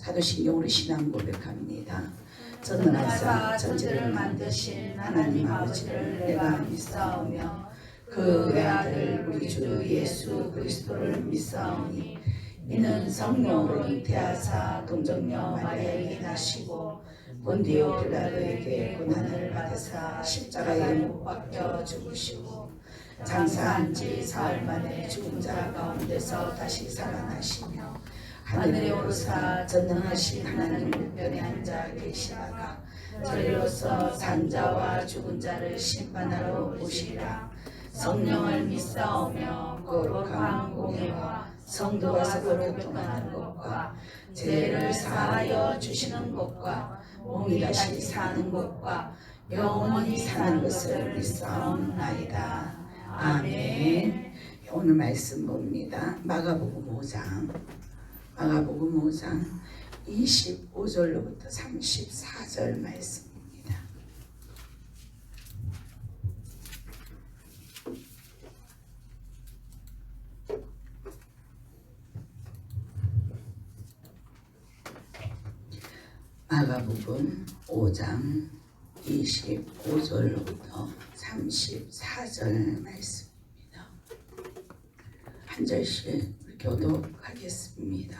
가도신경으로 신앙 고백합니다. 전능하사 천지를 만드신 하나님 아버지를 내가 믿사오며 그 외아들 우리 주 예수 그리스도를 믿사오니 이는 성령으로 잉태하사 동정녀 마리아에게 나시고 본디오 빌라도에게 고난을 받으사 십자가에 못 박혀 죽으시고 장사한 지 사흘 만에 죽은 자 가운데서 다시 살아나시며 하늘에 오르사 전능하신 하나님 우편에 앉아 계시다가 저리로서 산자와 죽은 자를 심판하러 오시리라. 성령을 믿사오며 거룩한 공예와 성도와서 교통하는 것과 죄를 사하여 주시는 것과 몸이 다시 사는 것과 영원히 사는 것을 믿사옵나이다. 아멘. 오늘 말씀 봅니다. 마가복음 5장 25절로부터 34절 말씀입니다. 마가복음 5장 25절로부터 34절 말씀입니다. 한 절씩 교독하겠습니다.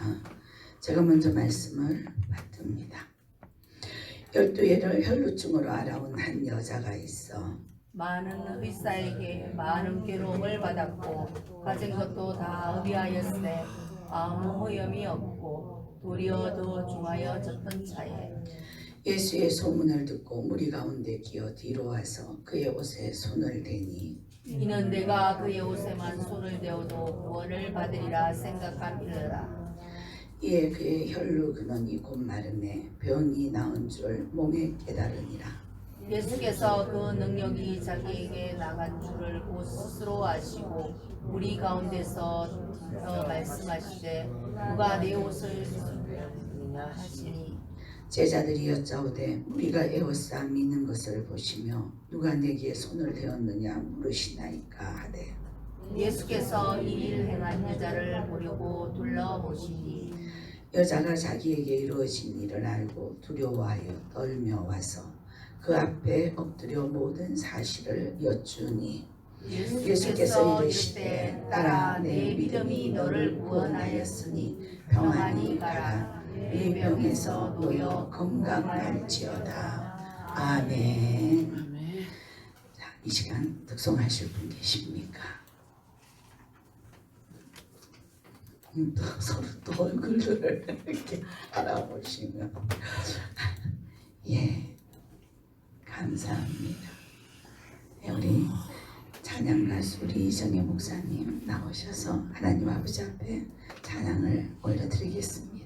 제가 먼저 말씀을 받듭니다. 12회를 혈루증으로 알아온 한 여자가 있어 많은 의사에게 많은 괴로움을 받았고 가진 것도 다 의비하였으되 아무 호염이 없고 도리어 더 중하여 졌던 차에 예수의 소문을 듣고 무리 가운데 기어 뒤로 와서 그의 옷에 손을 대니 이는 내가 그의 옷에만 손을 대어도 구원을 받으리라 생각함이라. 이에 그의 혈루 근원이 곧 마름에 병이 나은 줄 몸에 깨달으니라. 예수께서 그 능력이 자기에게 나간 줄을 곧 스스로 아시고 우리 가운데서 말씀하시되 누가 내 옷을 쏟느냐 하시니 제자들이 여짜오되 우리가 에워싸 믿는 것을 보시며 누가 내게 손을 대었느냐 물으시나이까 하되 예수께서 이 일 행한 여자를 보려고 둘러보시니 여자가 자기에게 이루어진 일을 알고 두려워하여 떨며 와서 그 앞에 엎드려 모든 사실을 여쭈니 예수께서 이르시되 딸아 내 믿음이 너를 구원하였으니 평안히 가라. 이 병에서 놓여 건강할지어다. 아멘. 자, 이 시간 득송하실 분 계십니까? 서로 또 얼굴을 이렇게 알아보시면 예, 감사합니다. 우리 찬양 가수 우리 이정혜 목사님 나오셔서 하나님 아버지 앞에 찬양을 올려드리겠습니다.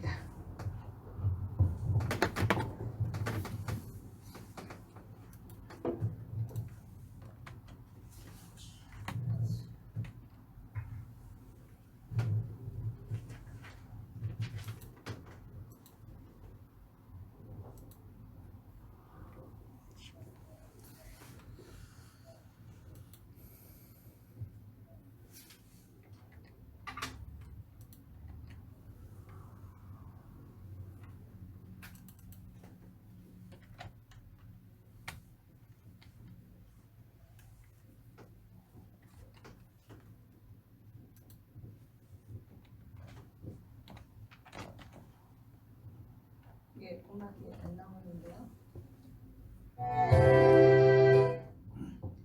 음악이 안 나오는데요.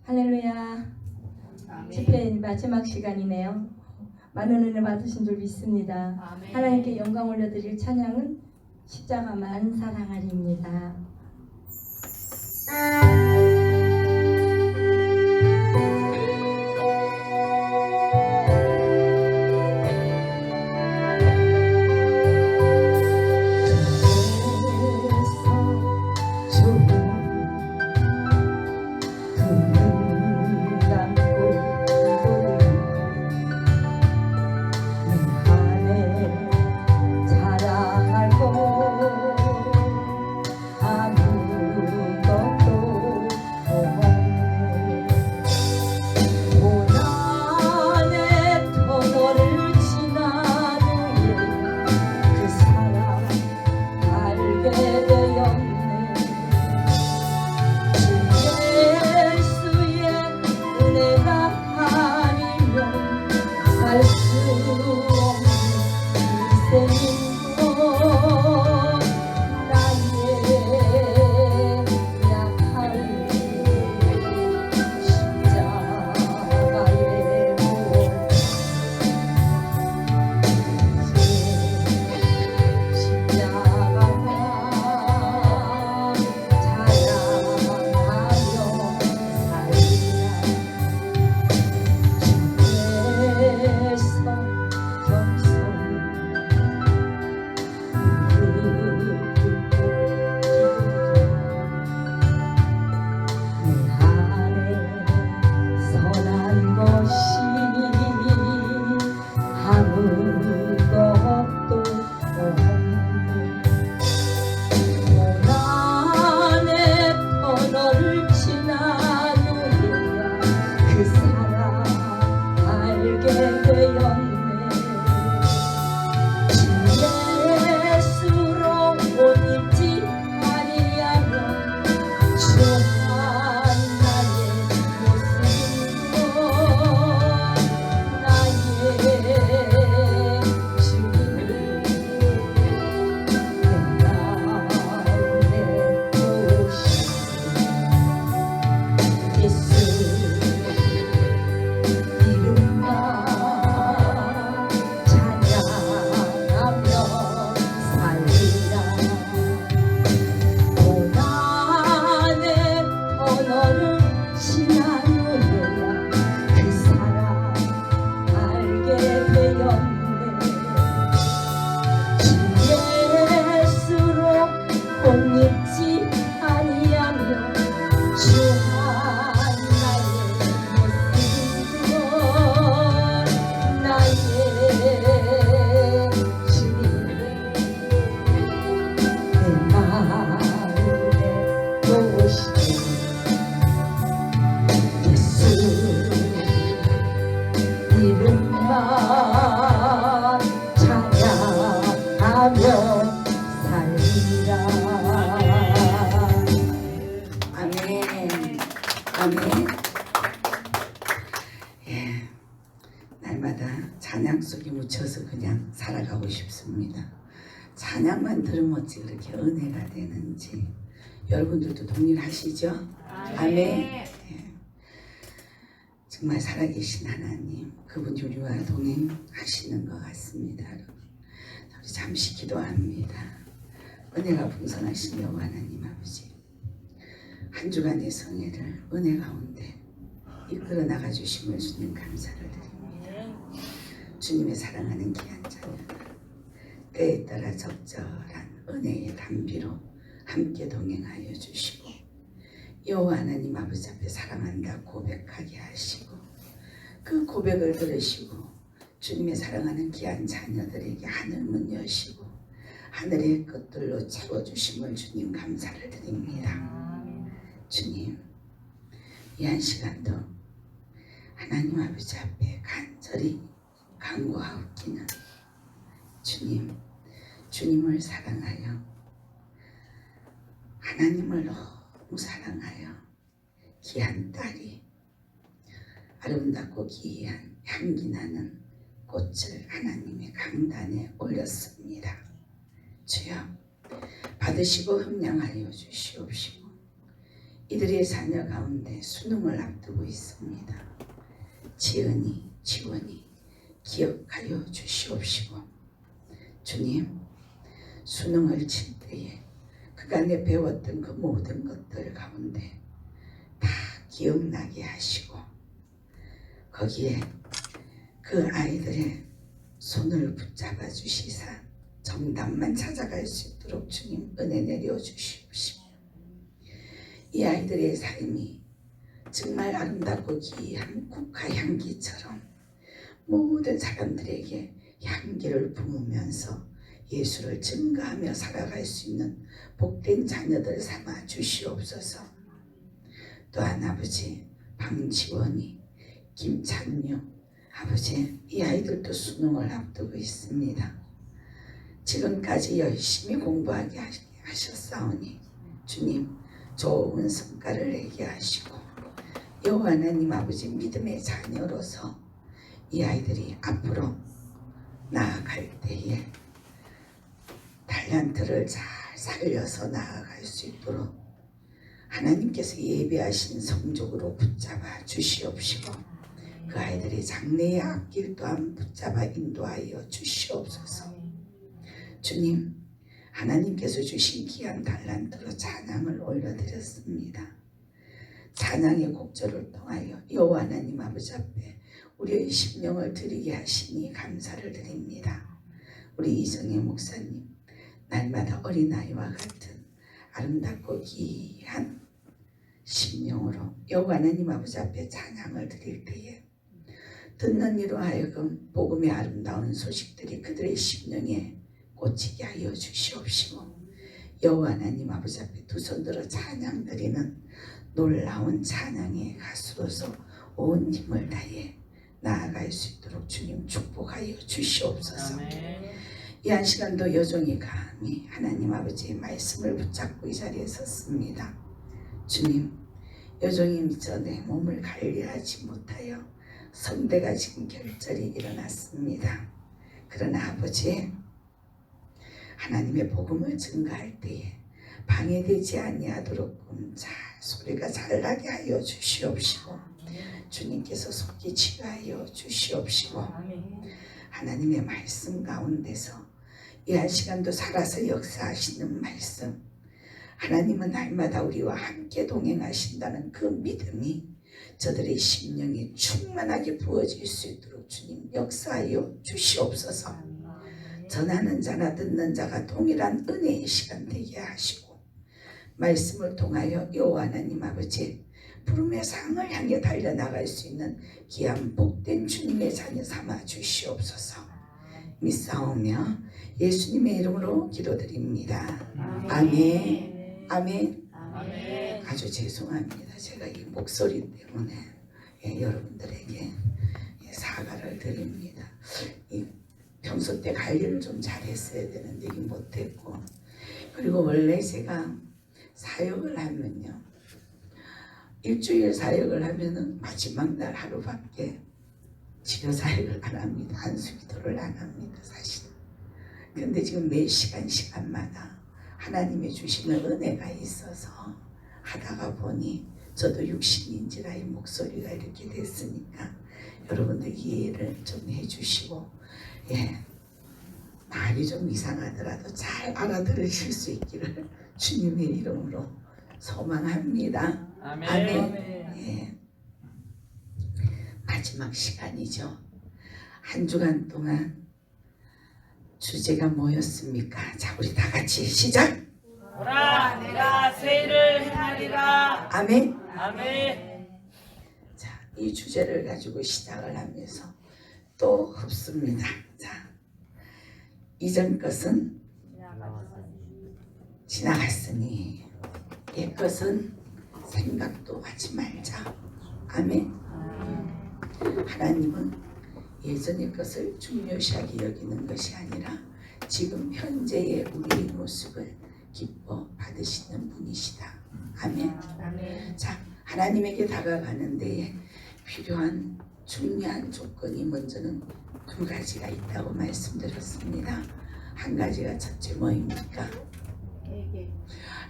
할렐루야. 집회 마지막 시간이네요. 많은 은혜 받으신 줄 믿습니다. 아멘. 하나님께 영광 올려드릴 찬양은 십자가만 사랑하리입니다. 찬양만 들으면 어찌 그렇게 은혜가 되는지 여러분들도 동일하시죠? 아멘. 정말 살아계신 하나님, 그분이 우리와 동행하시는 것 같습니다. 우리 잠시 기도합니다. 은혜가 풍성하신 여호와 하나님 아버지, 한 주간의 성회를 은혜 가운데 이끌어 나가 주심을 주님 감사를 드립니다. 주님의 사랑하는 귀한 자녀들, 때에 따라 적절한 은혜의 담비로 함께 동행하여 주시고 여호와 하나님 아버지 앞에 사랑한다 고백하게 하시고 그 고백을 들으시고 주님의 사랑하는 귀한 자녀들에게 하늘문 여시고 하늘의 것들로 채워주심을 주님 감사를 드립니다. 주님, 이 한 시간도 하나님 아버지 앞에 간절히 간구하옵기는 주님을 사랑하여 하나님을 너무 사랑하여 귀한 딸이 아름답고 귀한 향기 나는 꽃을 하나님의 강단에 올렸습니다. 주여, 받으시고 흠량하여 주시옵시고 이들의 자녀 가운데 수능을 앞두고 있습니다. 지은이, 지원이 기억하여 주시옵시고 주님, 수능을 칠 때에 그간에 배웠던 그 모든 것들 가운데 다 기억나게 하시고 거기에 그 아이들의 손을 붙잡아 주시사 정답만 찾아갈 수 있도록 주님 은혜 내려 주시옵시고 이 아이들의 삶이 정말 아름답고 귀한 국화 향기처럼 모든 사람들에게 향기를 부으면서 예수를 증거하며 살아갈 수 있는 복된 자녀들 삼아 주시옵소서. 또한 아버지 방지원이, 김찬유 아버지, 이 아이들도 수능을 앞두고 있습니다. 지금까지 열심히 공부하게 하셨사오니 주님 좋은 성과를 내게 하시고 여호와 하나님 아버지 믿음의 자녀로서 이 아이들이 앞으로 나아갈 때에 달란트를 잘 살려서 나아갈 수 있도록 하나님께서 예배하신 성적으로 붙잡아 주시옵시고 그 아이들의 장래의 앞길 또한 붙잡아 인도하여 주시옵소서. 주님, 하나님께서 주신 귀한 달란트로 찬양을 올려드렸습니다. 찬양의 곡절을 통하여 여호와 하나님 아버지 앞에 우리의 심령을 드리게 하시니 감사를 드립니다. 우리 이정혜 목사님, 날마다 어린아이와 같은 아름답고 귀한 심령으로 여호와 하나님 아버지 앞에 찬양을 드릴 때에 듣는 이로 하여금 복음의 아름다운 소식들이 그들의 심령에 꽂히게 하여 주시옵시고 여호와 하나님 아버지 앞에 두 손 들어 찬양 드리는 놀라운 찬양의 가수로서 온 힘을 다해 나아갈 수 있도록 주님 축복하여 주시옵소서. 이 한 시간도 여종이 감히 하나님 아버지의 말씀을 붙잡고 이 자리에 섰습니다. 주님, 여종이 미처 내 몸을 관리하지 못하여 성대가 지금 결절이 일어났습니다. 그러나 아버지, 하나님의 복음을 증거할 때에 방해되지 아니하도록 잘 소리가 잘 나게 하여 주시옵시고 주님께서 속히 치유하여 주시옵시고 하나님의 말씀 가운데서 이 한 시간도 살아서 역사하시는 말씀, 하나님은 날마다 우리와 함께 동행하신다는 그 믿음이 저들의 심령에 충만하게 부어질 수 있도록 주님 역사하여 주시옵소서. 전하는 자나 듣는 자가 동일한 은혜의 시간 되게 하시고 말씀을 통하여 여호와 하나님 아버지 부름의 상을 향해 달려나갈 수 있는 귀한 복된 주님의 자녀 삼아 주시옵소서. 믿사오며 예수님의 이름으로 기도드립니다. 아멘. 아멘. 아주 죄송합니다. 제가 이 목소리 때문에 여러분들에게 사과를 드립니다. 평소 때 관리를 좀 잘했어야 되는데 이게 못했고, 그리고 원래 제가 사역을 하면요, 일주일 사역을 하면은 마지막 날 하루밖에 지교 사역을 안 합니다. 안수 기도를 안 합니다. 사실 근데 지금 매 시간마다 하나님의 주시는 은혜가 있어서 하다가 보니 저도 육신인지라 이 목소리가 이렇게 됐으니까 여러분들 이해를 좀 해주시고, 예, 말이 좀 이상하더라도 잘 알아들으실 수 있기를 주님의 이름으로 소망합니다. 아멘. 아멘. 예. 마지막 시간이죠. 한 주간 동안 주제가 뭐였습니까? 자, 우리 다 같이 시작. 오라 내가 세일을 행하리라. 아멘. 아멘. 자, 이 주제를 가지고 시작을 하면서 또 흡습니다. 자, 이전 것은 지나갔으니 옛 것은 생각도 하지 말자. 아멘. 하나님은 예전의 것을 중요시하게 여기는 것이 아니라 지금 현재의 우리의 모습을 기뻐 받으시는 분이시다. 아멘. 아멘. 자, 하나님에게 다가가는 데에 필요한 중요한 조건이 먼저는 두 가지가 있다고 말씀드렸습니다. 한 가지가 첫째 뭐입니까? 회개.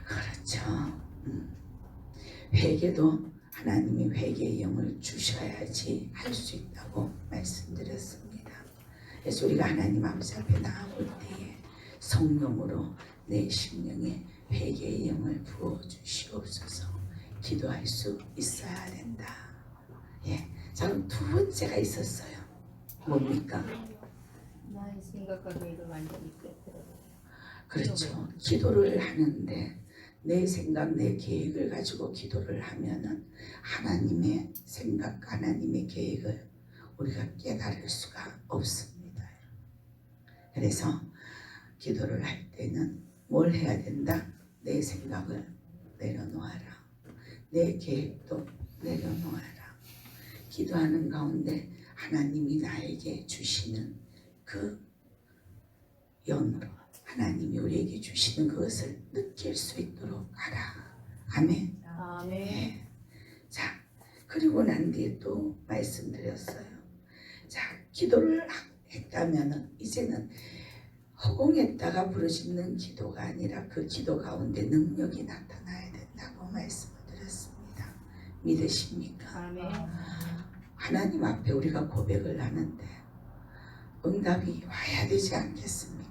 그렇죠. 회개도 하나님이 회개의 영을 주셔야지 할 수 있다고 말씀드렸습니다. 그래서 우리가 하나님 아버지 앞에 나아올 때에 성령으로 내 심령에 회개의 영을 부어주시옵소서 기도할 수 있어야 된다. 예, 자, 그럼 두 번째가 있었어요. 뭡니까? 나의 생각과 계획을 완전히 깨뜨려. 그렇죠. 기도를 하는데 내 생각, 내 계획을 가지고 기도를 하면은 하나님의 생각, 하나님의 계획을 우리가 깨달을 수가 없습니다. 그래서 기도를 할 때는 뭘 해야 된다? 내 생각을 내려놓아라. 내 계획도 내려놓아라. 기도하는 가운데 하나님이 나에게 주시는 그 영으로 하나님이 우리에게 주시는 그것을 느낄 수 있도록 하라. 아멘. 아멘. 네. 자, 그리고 난 뒤에 또 말씀드렸어요. 자, 기도를 했다면은 이제는 허공에다가 부르짖는 기도가 아니라 그 기도 가운데 능력이 나타나야 된다고 말씀을 드렸습니다. 믿으십니까? 아멘. 하나님 앞에 우리가 고백을 하는데 응답이 와야 되지 않겠습니까?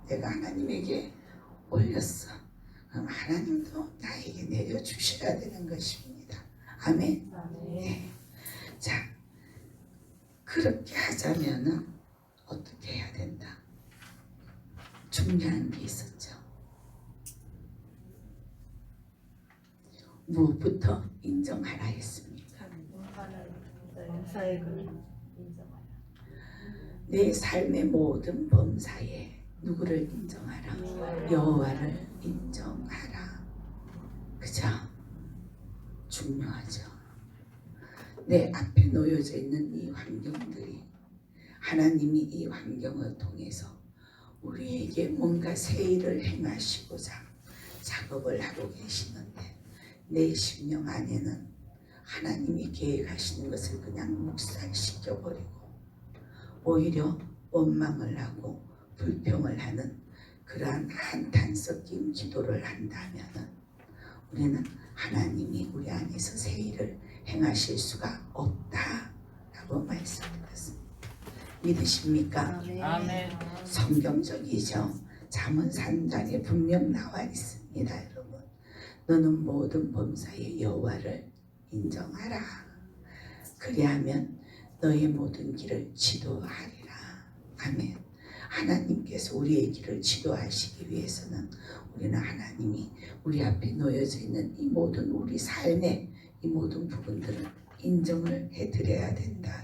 내가 하나님에게 올렸어. 그럼 하나님도 나에게 내려주셔야 되는 것입니다. 아멘. 네. 자, 그렇게 하자면은 어떻게 해야 된다? 중요한 게 있었죠. 무엇부터 인정하라 했습니까? 용사의 그 인정하라. 내 삶의 모든 범사에 누구를 인정하라? 여호와를 인정하라. 그죠? 중요하죠. 내 앞에 놓여져 있는 이 환경들이 하나님이 이 환경을 통해서 우리에게 뭔가 새 일을 행하시고자 작업을 하고 계시는데 내 심령 안에는 하나님이 계획하시는 것을 그냥 묵살시켜버리고 오히려 원망을 하고 불평을 하는 그러한 한탄 섞인 기도를 한다면 우리는 하나님이 우리 안에서 새 일을 행하실 수가 없다라고 말씀드렸습니다. 믿으십니까? 아멘. 성경적이죠. 잠언 3장에 분명 나와 있습니다. 여러분, 너는 모든 범사의 여호와를 인정하라. 그리하면 너의 모든 길을 지도하리라. 아멘. 하나님께서 우리의 길을 지도하시기 위해서는 우리는 하나님이 우리 앞에 놓여져 있는 이 모든 우리 삶의 이 모든 부분들을 인정을 해드려야 된다.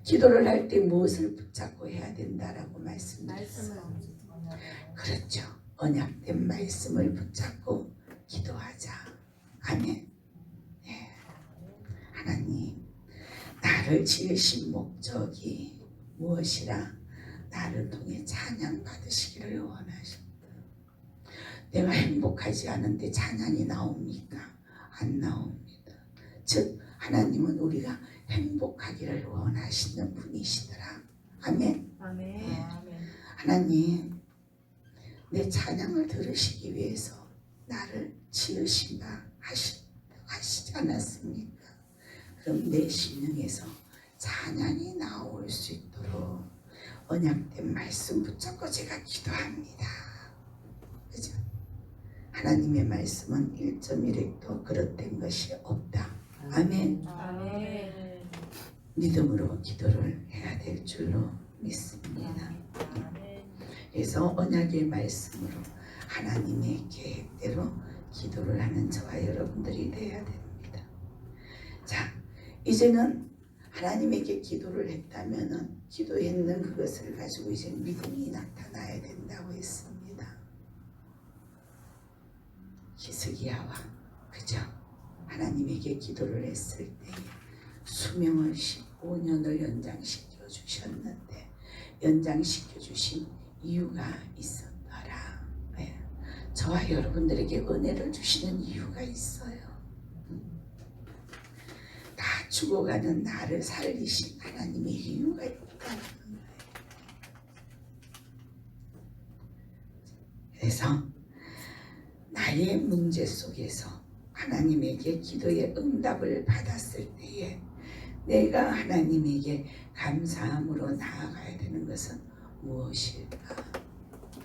기도를 할 때 무엇을 붙잡고 해야 된다라고 말씀드렸어요. 그렇죠. 언약된 말씀을 붙잡고 기도하자. 아멘. 네. 하나님, 나를 지으신 목적이 무엇이라 나를 통해 찬양 받으시기를 원하십니다. 내가 행복하지 않은데 찬양이 나옵니까? 안 나옵니다. 즉 하나님은 우리가 행복하기를 원하시는 분이시더라. 아멘. 아멘. 하나님, 내 찬양을 들으시기 위해서 나를 지으신가 하시지 않았습니까? 그럼 내 심령에서 찬양이 나올 수 있도록 언약된 말씀 붙잡고 제가 기도합니다. 그죠? 하나님의 말씀은 1.1획도 그릇된 것이 없다. 아멘. 아멘. 믿음으로 기도를 해야 될 줄로 믿습니다. 그래서 언약의 말씀으로 하나님의 계획대로 기도를 하는 저와 여러분들이 되어야 됩니다. 자, 이제는 하나님에게 기도를 했다면은 기도했는 그것을 가지고 이제 믿음이 나타나야 된다고 했습니다. 히스기야와 그죠? 하나님에게 기도를 했을 때 수명을 15년을 연장시켜 주셨는데 연장시켜 주신 이유가 있었더라. 네. 저와 여러분들에게 은혜를 주시는 이유가 있어요. 다 죽어가는 나를 살리신 하나님의 이유가 있다는 거예요. 그래서 나의 문제 속에서 하나님에게 기도의 응답을 받았을 때에 내가 하나님에게 감사함으로 나아가야 되는 것은 무엇일까?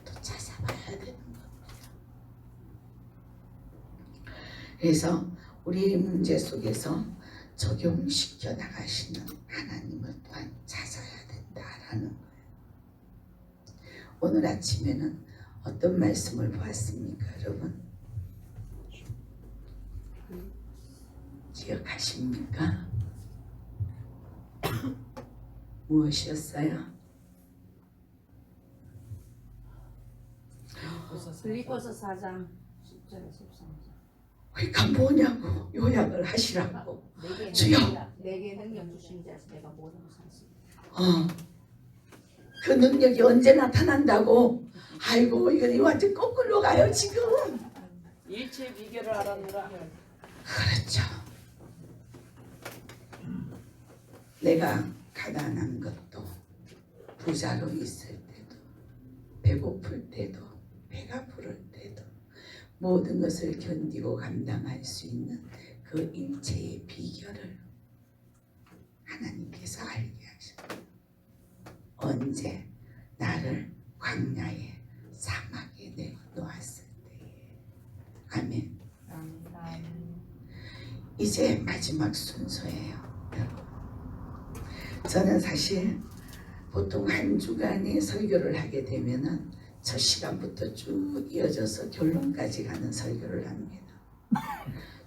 또 찾아봐야 되는 겁니다. 그래서 우리 문제 속에서 적용시켜 나가시는 하나님을 또한 찾아야 된다라는 거예요. 오늘 아침에는 어떤 말씀을 보았습니까, 여러분? 기억하십니까? 무엇이었어요? 빌립보서 4장 10절에 13절. 그러니까 뭐냐고 요약을 하시라고. 주여. 내게 능력 주신 자에서 내가 모든 것을 할수 있다. 그 능력이 언제 나타난다고? 아이고 이거 완전 거꾸로 가요 지금. 일체 비결을 알았느라. 그렇죠. 내가 가난한 것도 부자로 있을 때도 배고플 때도 배가 부를 때도 모든 것을 견디고 감당할 수 있는 그 일체의 비결을 하나님께서 알게 하셨어요. 언제 나를 광야에 사막에 내놓았을 때에. 아멘. 이제 마지막 순서예요, 여러분. 저는 사실 보통 한 주간의 설교를 하게 되면은 첫 시간부터 쭉 이어져서 결론까지 가는 설교를 합니다.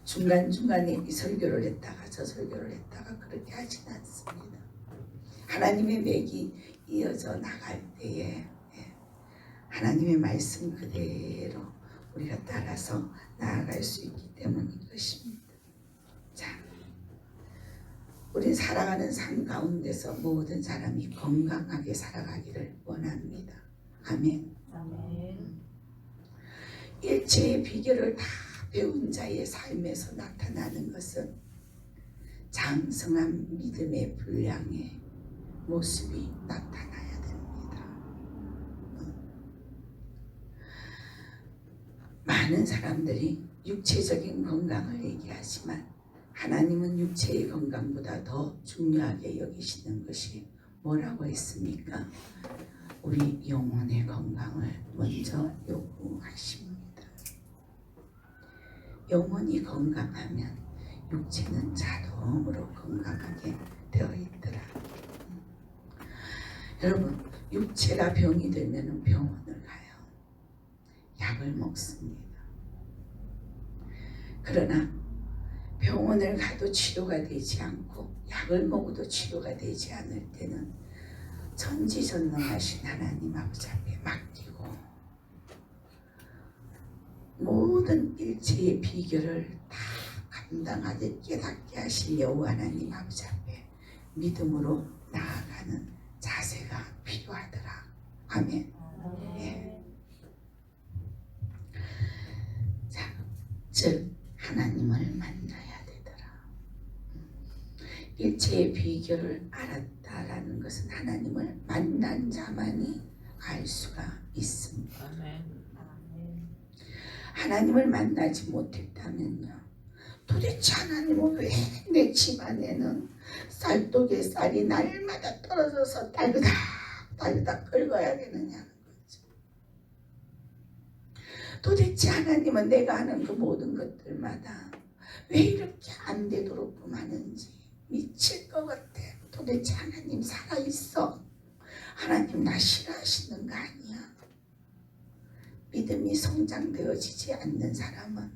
중간중간에 이 설교를 했다가 저 설교를 했다가 그렇게 하지는 않습니다. 하나님의 맥이 이어져 나갈 때에 하나님의 말씀 그대로 우리가 따라서 나아갈 수 있기 때문인 것입니다. 자, 우린 살아가는 삶 가운데서 모든 사람이 건강하게 살아가기를 원합니다. 아멘. 아멘. 일체의 비결을 다 배운 자의 삶에서 나타나는 것은 장성한 믿음의 분량의 모습이 나타나야 됩니다. 많은 사람들이 육체적인 건강을 얘기하지만 하나님은 육체의 건강보다 더 중요하게 여기시는 것이 뭐라고 했습니까? 우리 영혼의 건강을 먼저 요구하십니다. 영혼이 건강하면 육체는 자동으로 건강하게 되어 있더라. 여러분, 육체가 병이 들면 병원을 가요. 약을 먹습니다. 그러나 병원을 가도 치료가 되지 않고 약을 먹어도 치료가 되지 않을 때는 전지전능하신 하나님 아버지 앞에 맡기고 모든 일체의 비결을 다 감당하게 깨닫게 하신 여호와 하나님 아버지 앞에 믿음으로 나아가는 자세가 필요하더라. 아멘. 예. 자, 즉 하나님을 만나야 되더라. 일체의 비결을 알았다라는 것은 하나님을 만난 자만이 알 수가 있습니다. 아멘. 하나님을 만나지 못했다면요, 도대체 하나님은 왜 내 집안에는 쌀독에 쌀이 날마다 떨어져서 딸그닥 긁어야 되느냐는 거죠. 도대체 하나님은 내가 하는 그 모든 것들마다 왜 이렇게 안 되도록끔 하는지 미칠 것 같아. 도대체 하나님 살아있어? 하나님 나 싫어하시는 거 아니야? 믿음이 성장되어지지 않는 사람은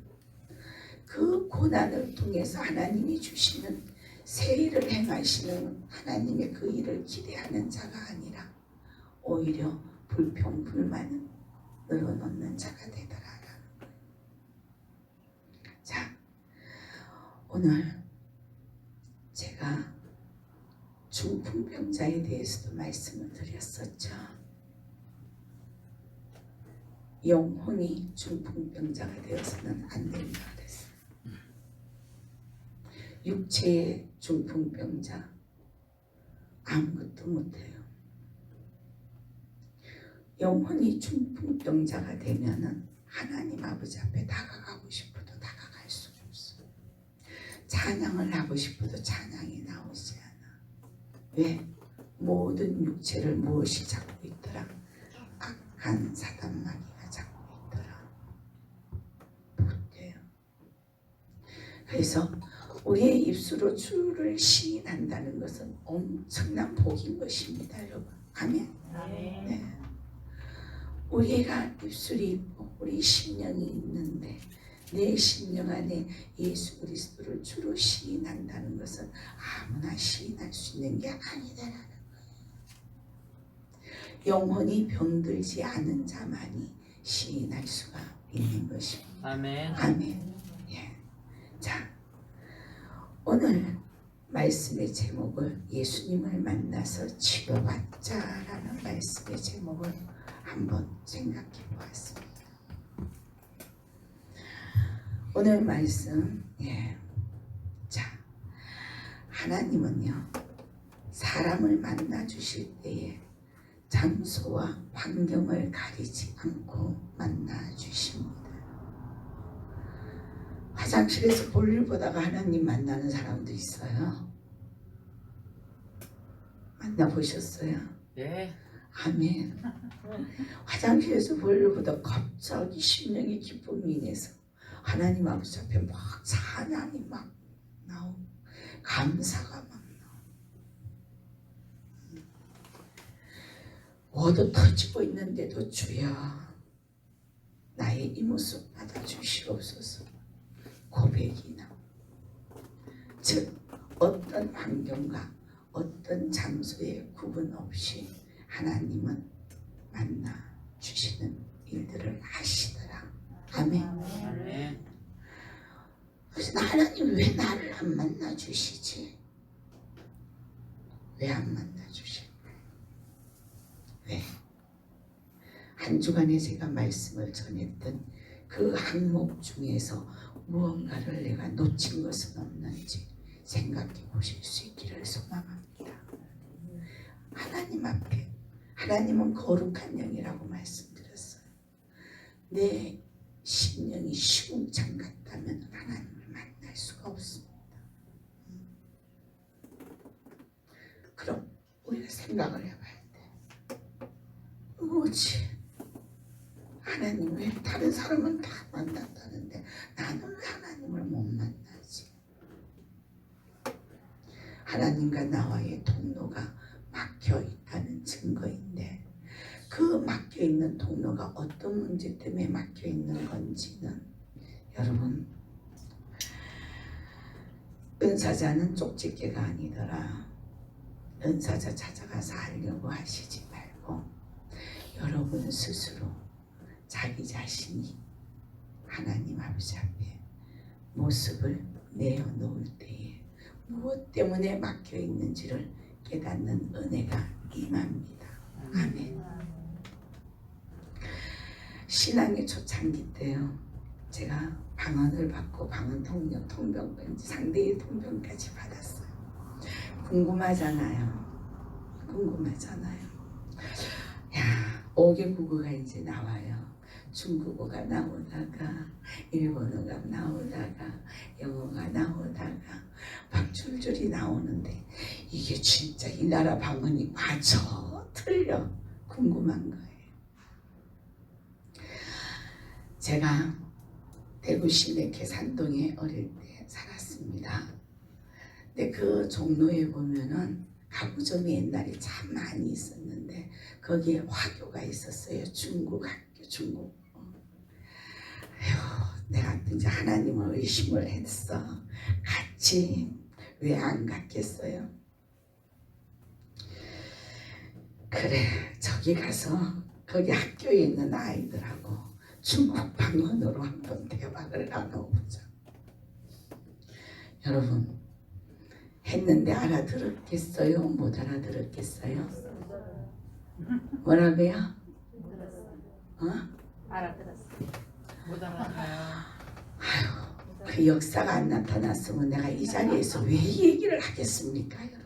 그 고난을 통해서 하나님이 주시는 새 일을 행하시는 하나님의 그 일을 기대하는 자가 아니라 오히려 불평불만을 늘어놓는 자가 되더라라는 거예요. 자, 오늘 제가 중풍병자에 대해서도 말씀을 드렸었죠. 영혼이 중풍병자가 되어서는 안 된다 그랬어요. 육체의 중풍병자 아무것도 못해요. 영혼이 중풍병자가 되면은 하나님 아버지 앞에 다가가고 싶어도 다가갈 수가 없어요. 찬양을 하고 싶어도 찬양이 나오지 않아. 왜? 모든 육체를 무엇이 잡고 있더라? 악한 사단마귀가 잡고 있더라. 못해요. 그래서 우리의 입술로 주를 시인한다는 것은 엄청난 복인 것입니다, 여러분. 아멘. 네. 우리가 입술이 있고 우리 심령이 있는데 내 심령 안에 예수 그리스도를 주로 시인한다는 것은 아무나 시인할 수 있는 게 아니다라는 거예요. 영혼이 병들지 않은 자만이 시인할 수가 있는 것입니다. 아멘. 아멘. 예. 자, 오늘 말씀의 제목을 예수님을 만나서 치료받자라는 말씀의 제목을 한번 생각해 보았습니다. 오늘 말씀, 자, 하나님은요, 사람을 만나 주실 때에 장소와 환경을 가리지 않고 만나 주십니다. 화장실에서 볼일 보다가 하나님 만나는 사람도 있어요. 만나보셨어요? 네. 아멘. 화장실에서 볼일 보다 갑자기 심령의 기쁨이 인해서 하나님 아버지 앞에 막 찬양이 막 나오고 감사가 막 나오고 워도 터지고 있는데도 주여 나의 이 모습 받아주시옵소서 고백이 나오고, 즉 어떤 환경과 어떤 장소에 구분 없이 하나님은 만나 주시는 일들을 하시더라. 아멘. 아멘. 그래서 하나님 왜 나를 안 만나 주시지? 왜 안 만나 주실까? 왜? 한 주간에 제가 말씀을 전했던 그 항목 중에서 무언가를 내가 놓친 것은 없는지 생각해 보실 수 있기를 소망합니다. 하나님 앞에, 하나님은 거룩한 영이라고 말씀드렸어요. 내 심령이 시궁창 같다면 하나님을 만날 수가 없습니다. 그럼 우리가 생각을 해봐야 돼. 뭐지? 하나님 왜 다른 사람은 다 만난다는데 나는 왜 하나님을 못 만나지? 하나님과 나와의 통로가 막혀 있다는 증거인데 그 막혀 있는 통로가 어떤 문제 때문에 막혀 있는 건지는 여러분, 은사자는 쪽집게가 아니더라. 은사자 찾아가서 하려고 하시지 말고 여러분 스스로 자기 자신이 하나님 아버지 앞에 모습을 내어놓을 때에 무엇 때문에 막혀 있는지를 깨닫는 은혜가 임합니다. 아멘. 신앙의 초창기 때요, 제가 방언을 받고 방언 통역, 통병까지, 상대의 통병까지 받았어요. 궁금하잖아요. 야, 5개국어가 이제 나와요. 중국어가 나오다가 일본어가 나오다가 영어가 나오다가 막 줄줄이 나오는데 이게 진짜 이 나라 방언이 맞아? 틀려? 궁금한 거예요. 제가 대구 시내 계산동에 어릴 때 살았습니다. 근데 그 종로에 보면은 가구점이 옛날에 참 많이 있었는데 거기에 화교가 있었어요. 중국 학교, 중국. 아휴, 내가 이제 하나님을 의심을 했어. 갔지. 왜 안 갔겠어요? 그래, 저기 가서 거기 학교에 있는 아이들하고 중국 방언으로 한번 대화를 나눠보자. 여러분, 했는데 알아들었겠어요? 못 알아들었겠어요? 뭐라고요? 어? 알아들었어요. 못 알아들어요. 아휴, 그 역사가 안 나타났으면 내가 이 자리에서 왜 얘기를 하겠습니까, 여러분?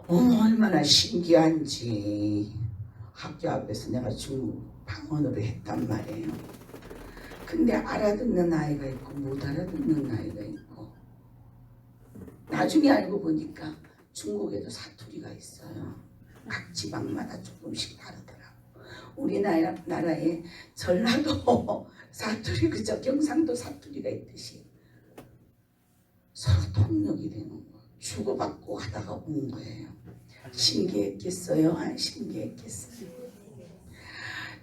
어머, 얼마나 신기한지. 학교 앞에서 내가 중국 방언으로 했단 말이에요. 근데 알아듣는 아이가 있고 못 알아듣는 아이가 있고, 나중에 알고 보니까 중국에도 사투리가 있어요. 각 지방마다 조금씩 다르더라고. 우리나라에 전라도 사투리, 그저 경상도 사투리가 있듯이 서로 통역이 되는 거. 주고받고 하다가 온 거예요. 신기했겠어요? 안 신기했겠어요?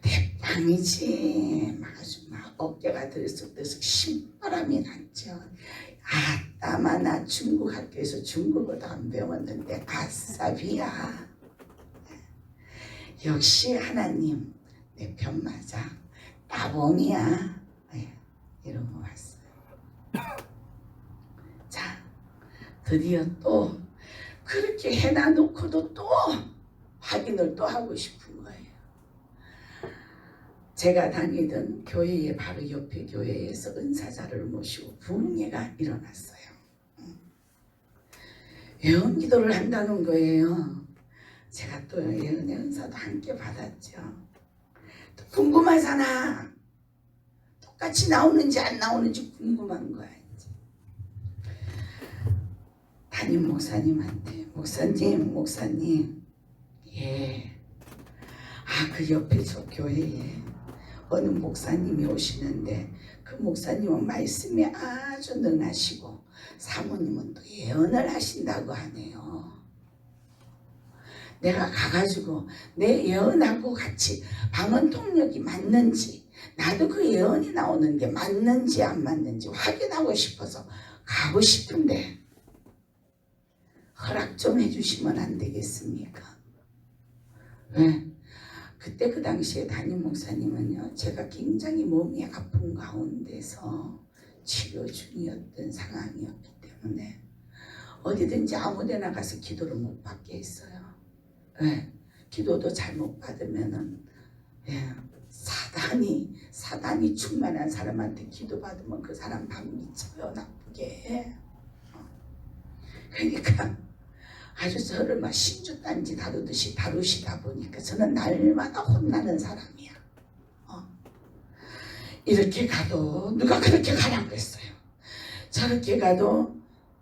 대빵이지. 아주 막 어깨가 들썩들썩 신바람이 났죠. 아따마 나 중국 학교에서 중국어도 안 배웠는데 아싸비야. 역시 하나님 내 편 맞아. 따봉이야. 이러고 왔어요. 자, 드디어 또 그렇게 해놔놓고도 또 확인을 또 하고 싶은 거예요. 제가 다니던 교회의 바로 옆에 교회에서 은사자를 모시고 부흥회가 일어났어요. 예언 기도를 한다는 거예요. 제가 또 예언의 은사도 함께 받았죠. 또 궁금하잖아. 똑같이 나오는지 안 나오는지 궁금한 거야. 이제. 담임 목사님한테 목사님, 예, 그 옆에 저 교회에 어느 목사님이 오시는데 그 목사님은 말씀에 아주 능하시고 사모님은 또 예언을 하신다고 하네요. 내가 가가지고 내 예언하고 같이 방언 통역이 맞는지, 나도 그 예언이 나오는 게 맞는지 안 맞는지 확인하고 싶어서 가고 싶은데 허락 좀 해주시면 안 되겠습니까? 왜? 그때 그 당시에 담임 목사님은요, 제가 굉장히 몸이 아픈 가운데서 치료 중이었던 상황이었기 때문에 어디든지 아무데나 가서 기도를 못 받게 했어요. 예, 기도도 잘못 받으면은, 예, 사단이 충만한 사람한테 기도 받으면 그 사람 밥 미쳐요, 나쁘게. 그러니까 아주 저를 막 신주단지 다루듯이 다루시다 보니까 저는 날마다 혼나는 사람이야. 이렇게 가도 누가 그렇게 가라고 했어요. 저렇게 가도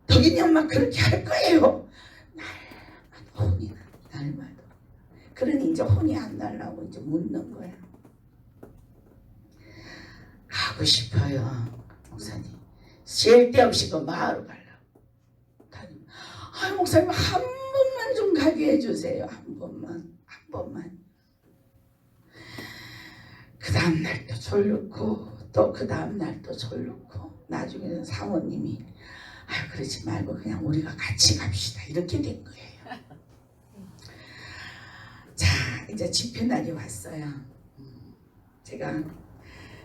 덕인이 엄마 그렇게 할 거예요. 날마다 혼이 나. 날마다. 그러니 이제 혼이 안 나려고 이제 묻는 거예요. 가고 싶어요, 목사님. 쓸데없이 그 마을로 가려고. 목사님 한 번만 좀 가게 해주세요. 한 번만. 그 다음 날 또 졸르고 또 그 다음 날 또 졸르고 나중에는 사모님이 그러지 말고 그냥 우리가 같이 갑시다. 이렇게 된 거예요. 자, 이제 집회 날이 왔어요. 제가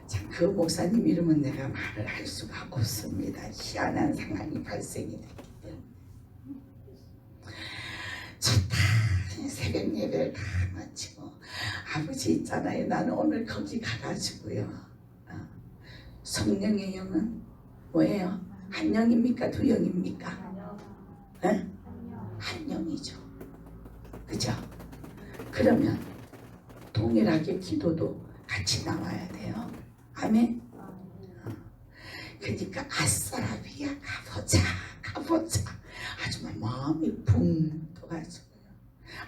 참 그 목사님 이름은 내가 말을 할 수가 없습니다. 희한한 상황이 발생이 됐기 때문에. 좋다. 새벽 예배를 다 마치고 아버지 있잖아요. 나는 오늘 거기 가가지고요. 성령의 영은 뭐예요? 한 영입니까? 두 영입니까? 한 영이죠. 그죠? 그러면 동일하게 기도도 같이 나와야 돼요. 아멘. 그러니까 아싸라비야 가보자 하지만 마음이 붕 떠가지고요.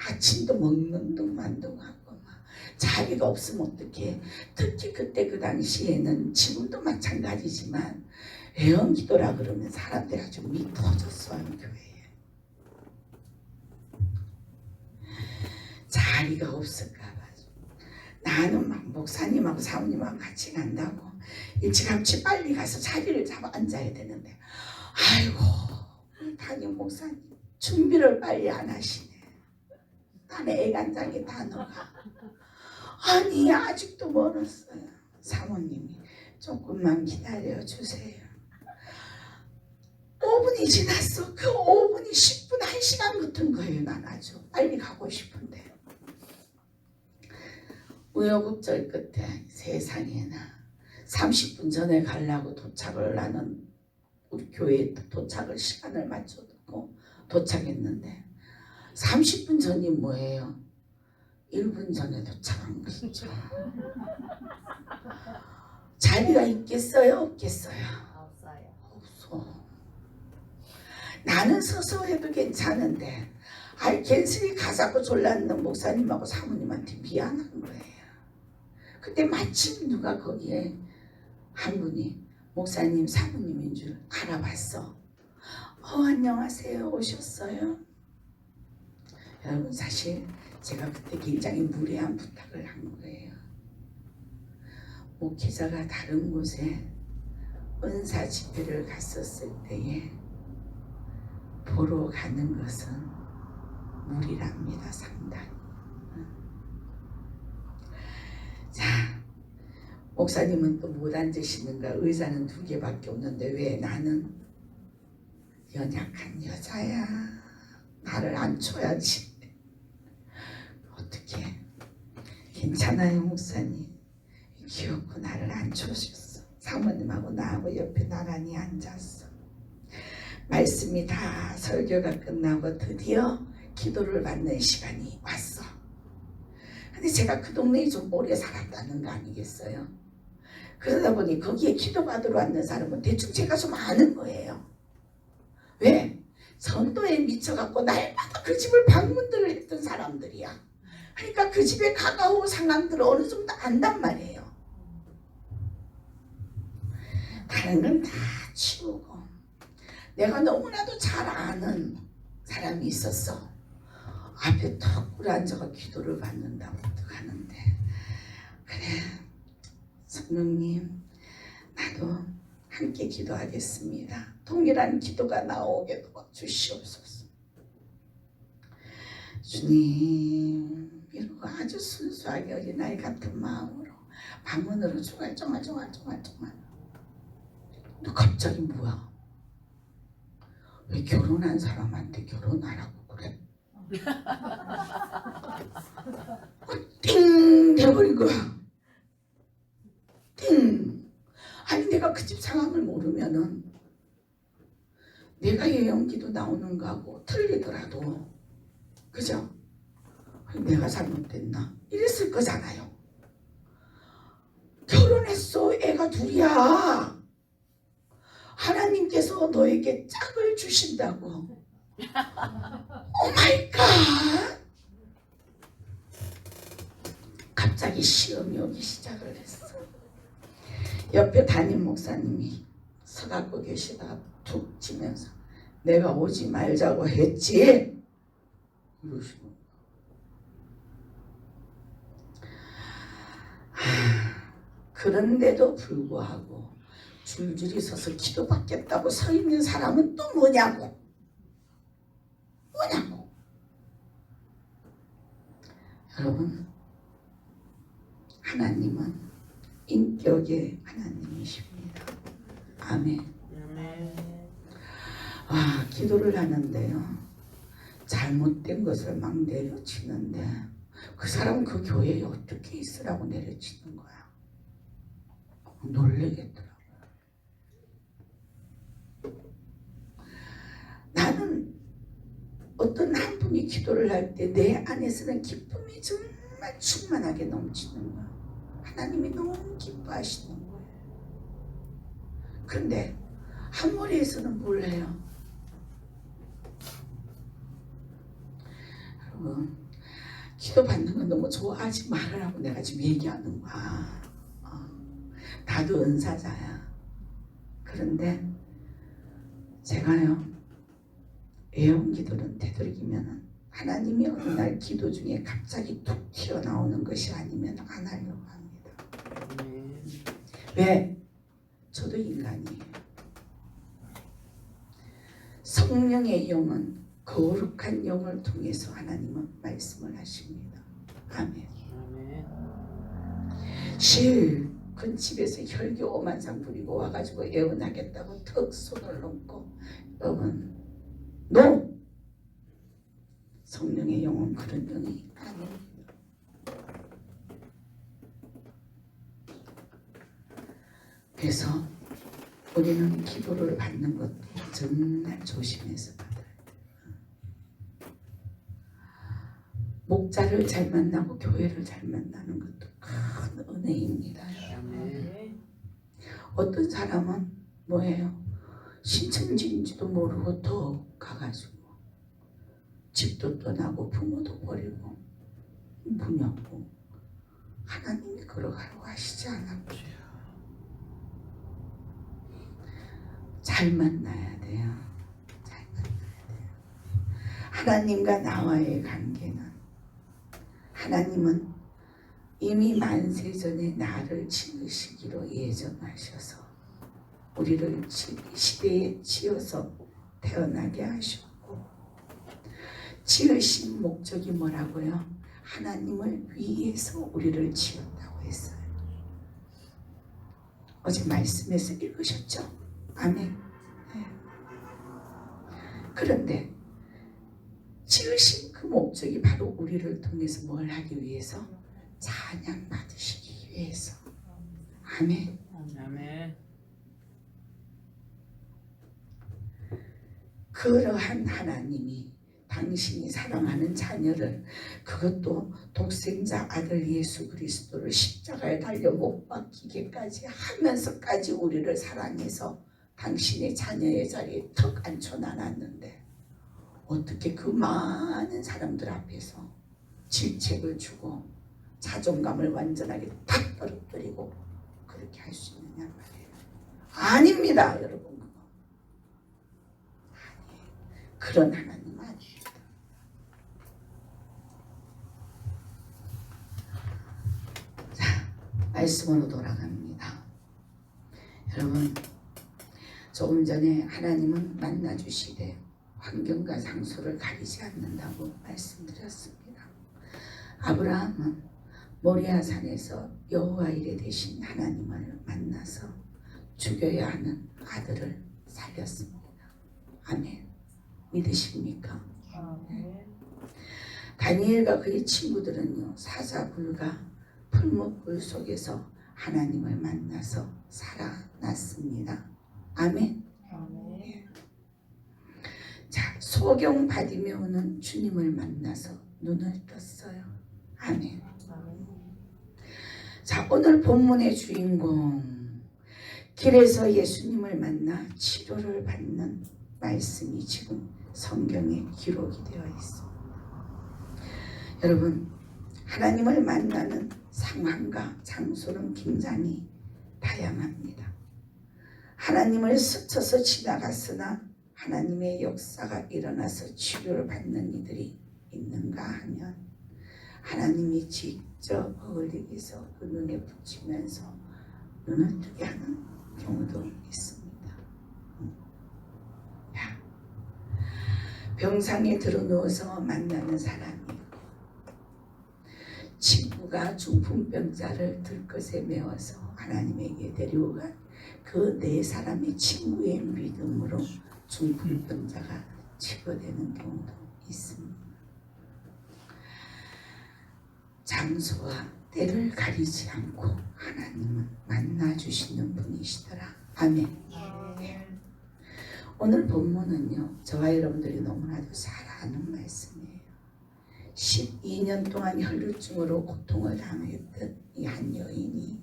아침도 먹는 둥만 둥하고 막 자리가 없으면 어떡해. 특히 그때 그 당시에는 지금도 마찬가지지만 애언기도라 그러면 사람들이 아주 미 터졌어요. 교회에 자리가 없을까 봐. 나는 막 목사님하고 사모님하고 같이 간다고 일찌감치 빨리 가서 자리를 잡아 앉아야 되는데, 아이고 우리 담임 목사님 준비를 빨리 안 하시네. 나는 애간장에 단어가 아니 아직도 멀었어요. 사모님이 조금만 기다려 주세요. 5분이 지났어. 그 5분이 10분 1시간 같은 거예요. 난 아주 빨리 가고 싶은데 우여곡절 끝에 세상에나 30분 전에 가려고 도착을 나는 우리 교회에 도착을 시간을 맞춰두고 도착했는데 30분 전이 뭐예요? 1분 전에 도착한 것이죠. 자리가 있겠어요? 없겠어요? 없어요. 없어. 나는 서서 해도 괜찮은데 아이 괜스레 가자고 졸랐는 목사님하고 사모님한테 미안한 거예요. 그때 마침 누가 거기에 한 분이 목사님 사모님인 줄 알아봤어. 안녕하세요 오셨어요? 여러분 사실 제가 그때 굉장히 무례한 부탁을 한 거예요. 목회자가 다른 곳에 은사 집회를 갔었을 때에 보러 가는 것은 무리랍니다. 상당히. 자, 목사님은 또 못 앉으시는가. 의자는 2개밖에 없는데 왜 나는 연약한 여자야. 나를 앉혀야지. 어떻게 괜찮아요 목사님. 귀엽고 나를 앉혀주셨어. 사모님하고 나하고 옆에 나란히 앉았어. 말씀이 다 설교가 끝나고 드디어 기도를 받는 시간이 왔어. 근데 제가 그 동네에 좀 오래 살았다는 거 아니겠어요? 그러다 보니 거기에 기도 받으러 왔는 사람은 대충 제가 좀 아는 거예요. 왜? 전도에 미쳐갖고 날마다 그 집을 방문들을 했던 사람들이야. 그러니까 그 집에 가까운 상황들을 어느 정도 안단 말이에요. 다른 건 다 치우고 내가 너무나도 잘 아는 사람이 있었어. 앞에 턱 꿇어앉아가 기도를 받는다고 하는데, 그래 성령님 나도 함께 기도하겠습니다. 동일한 기도가 나오게 도와주시옵소서. 주님 이러고 아주 순수하게 어린아이 같은 마음으로 방문으로 조갈조갈 너 갑자기 뭐야? 왜 결혼한 사람한테 결혼하라고 그래? 띵 해버린 거야. 띵. 아니 내가 그 집 상황을 모르면은 내가 예언기도 나오는 거하고 틀리더라도 그죠? 아니, 내가 잘못됐나? 이랬을 거잖아요. 결혼했어. 애가 2이야. 하나님께서 너에게 짝을 주신다고. 오 마이 갓. 갑자기 시험이 오기 시작을 했어. 옆에 담임 목사님이 서갖고 계시다가 툭 치면서 내가 오지 말자고 했지? 이러시는 거야. 그런데도 불구하고 줄줄이 서서 기도받겠다고 서 있는 사람은 또 뭐냐고. 여러분, 하나님은 인격의 하나님이십니다. 아멘. 기도를 하는데요, 잘못된 것을 막 내려치는데 그 사람은 그 교회에 어떻게 있으라고 내려치는 거야. 놀래겠더라고요. 나는 어떤 한 분이 기도를 할 때 내 안에서는 기쁨이 정말 정말 충만하게 넘치는 거예요. 하나님이 너무 기뻐하시는 거예요. 그런데 한머리에서는 뭘 해요? 여러분, 기도 받는 건 너무 좋아하지 말으라고 내가 지금 얘기하는 거야. 나도 은사자야. 그런데 제가요, 애용 기도는 되도록이면 하나님이 어느 날 기도 중에 갑자기 툭 튀어나오는 것이 아니면 안 하려고 합니다. 왜? 저도 인간이에요. 성령의 영은 거룩한 영을 통해서 하나님은 말씀을 하십니다. 아멘. 실컷 집에서 혈기오만상 부리고 와가지고 애원하겠다고 턱 손을 놓고 여러분, 노! 성령의 영은 그런 영이 아닙니다. 그래서 우리는 기도를 받는 것도 정말 조심해서 받아야 돼요. 목자를 잘 만나고 교회를 잘 만나는 것도 큰 은혜입니다. 어떤 사람은 뭐예요? 신천지인지도 모르고 더 가가지고 집도 떠나고 부모도 버리고 뭐냐고. 하나님이 걸어가라고 하시지 않았고요. 잘 만나야 돼요. 잘 만나야 돼요. 하나님과 나와의 관계는, 하나님은 이미 만세전에 나를 지으시기로 예정하셔서 우리를 시대에 지어서 태어나게 하셨고, 지으신 목적이 뭐라고요? 하나님을 위해서 우리를 지었다고 했어요. 어제 말씀에서 읽으셨죠? 아멘. 네. 그런데 지으신 그 목적이 바로 우리를 통해서 뭘 하기 위해서? 찬양 받으시기 위해서. 아멘. 아멘. 그러한 하나님이 당신이 사랑하는 자녀를, 그것도 독생자 아들 예수 그리스도를 십자가에 달려 못 박히게까지 하면서까지 우리를 사랑해서 당신의 자녀의 자리에 턱 앉혀놔놨는데, 어떻게 그 많은 사람들 앞에서 질책을 주고 자존감을 완전하게 탁 떨어뜨리고 그렇게 할 수 있느냐 말이에요. 아닙니다, 여러분. 그거 아니에요. 그런 하나님 아니에요. 자, 말씀으로 돌아갑니다. 여러분, 조금 전에 하나님은 만나주시되 환경과 장소를 가리지 않는다고 말씀드렸습니다. 아브라함은 모리아 산에서 여호와 이레 되신 하나님을 만나서 죽여야 하는 아들을 살렸습니다. 아멘. 믿으십니까? 다니엘과 그의 친구들은요, 사자굴과 풀무불 속에서 하나님을 만나서 살아났습니다. 아멘. 자, 소경 바디메오는 주님을 만나서 눈을 떴어요. 아멘. 자, 오늘 본문의 주인공, 길에서 예수님을 만나 치료를 받는 말씀이 지금 성경에 기록이 되어 있습니다. 여러분, 하나님을 만나는 상황과 장소는 굉장히 다양합니다. 하나님을 스쳐서 지나갔으나 하나님의 역사가 일어나서 치료를 받는 이들이 있는가 하면, 하나님이 직접 어울리기서 그 눈에 붙이면서 눈을 뜨게 하는 경우도 있습니다. 야, 병상에 들어누워서 만나는 사람이 있고, 친구가 중풍병자를 들것에 메워서 하나님에게 데려간 그 네 사람의 친구의 믿음으로 중풍병자가 치료되는 경우도 있습니다. 장소와 때를 가리지 않고 하나님은 만나주시는 분이시더라. 아멘. 오늘 본문은요, 저와 여러분들이 너무나도 잘 아는 말씀이에요. 12년 동안 혈루증으로 고통을 당했던 이 한 여인이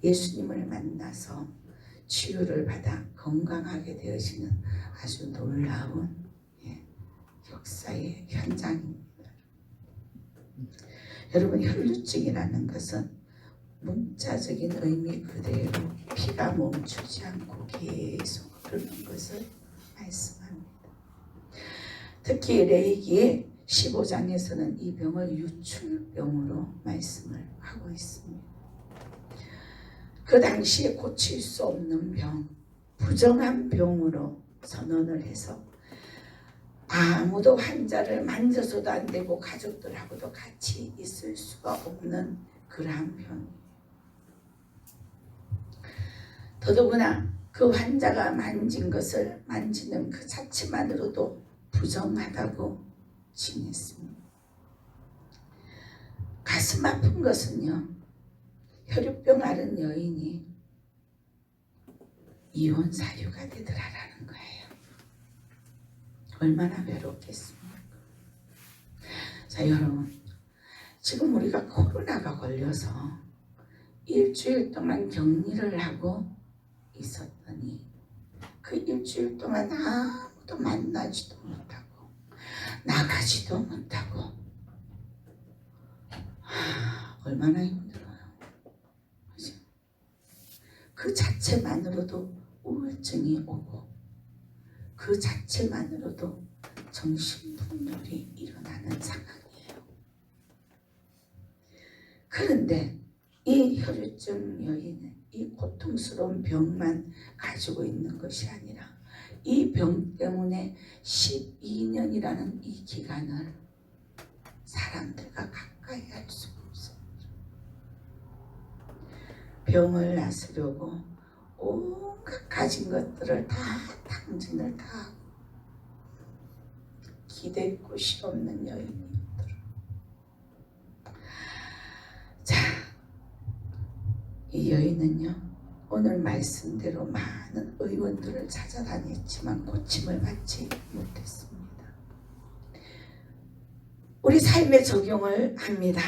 예수님을 만나서 치유를 받아 건강하게 되어지는 아주 놀라운 역사의 현장입니다. 여러분, 혈루증이라는 것은 문자적인 의미 그대로 피가 멈추지 않고 계속 흐르는 것을 말씀합니다. 특히 레위기 15장에서는 이 병을 유출병으로 말씀을 하고 있습니다. 그 당시에 고칠 수 없는 병, 부정한 병으로 선언을 해서 아무도 환자를 만져서도 안 되고 가족들하고도 같이 있을 수가 없는 그러한 병이에요. 더더구나 그 환자가 만진 것을 만지는 그 자체만으로도 부정하다고 칭했습니다. 가슴 아픈 것은요, 혈유병 앓은 여인이 이혼 사유가 되더라라는 거예요. 얼마나 외롭겠습니까? 자, 여러분, 지금 우리가 코로나가 걸려서 일주일 동안 격리를 하고 있었더니 그 일주일 동안 아무도 만나지도 못하고 나가지도 못하고 얼마나 힘들어요. 그죠? 그 자체만으로도 우울증이 오고 그 자체만으로도 정신분열이 일어나는 상황이에요. 그런데 이 혈유증 여인은 이 고통스러운 병만 가지고 있는 것이 아니라 이 병 때문에 12년이라는 이 기간을 사람들과 가까이 할 수가 없어요. 병을 낫으려고 온갖 가진 것들을 다 탕진을 다 하고 기댈 곳이 없는 여인이었더라. 자, 이 여인은요, 오늘 말씀대로 많은 의원들을 찾아다녔지만 고침을 받지 못했습니다. 우리 삶에 적용을 합니다.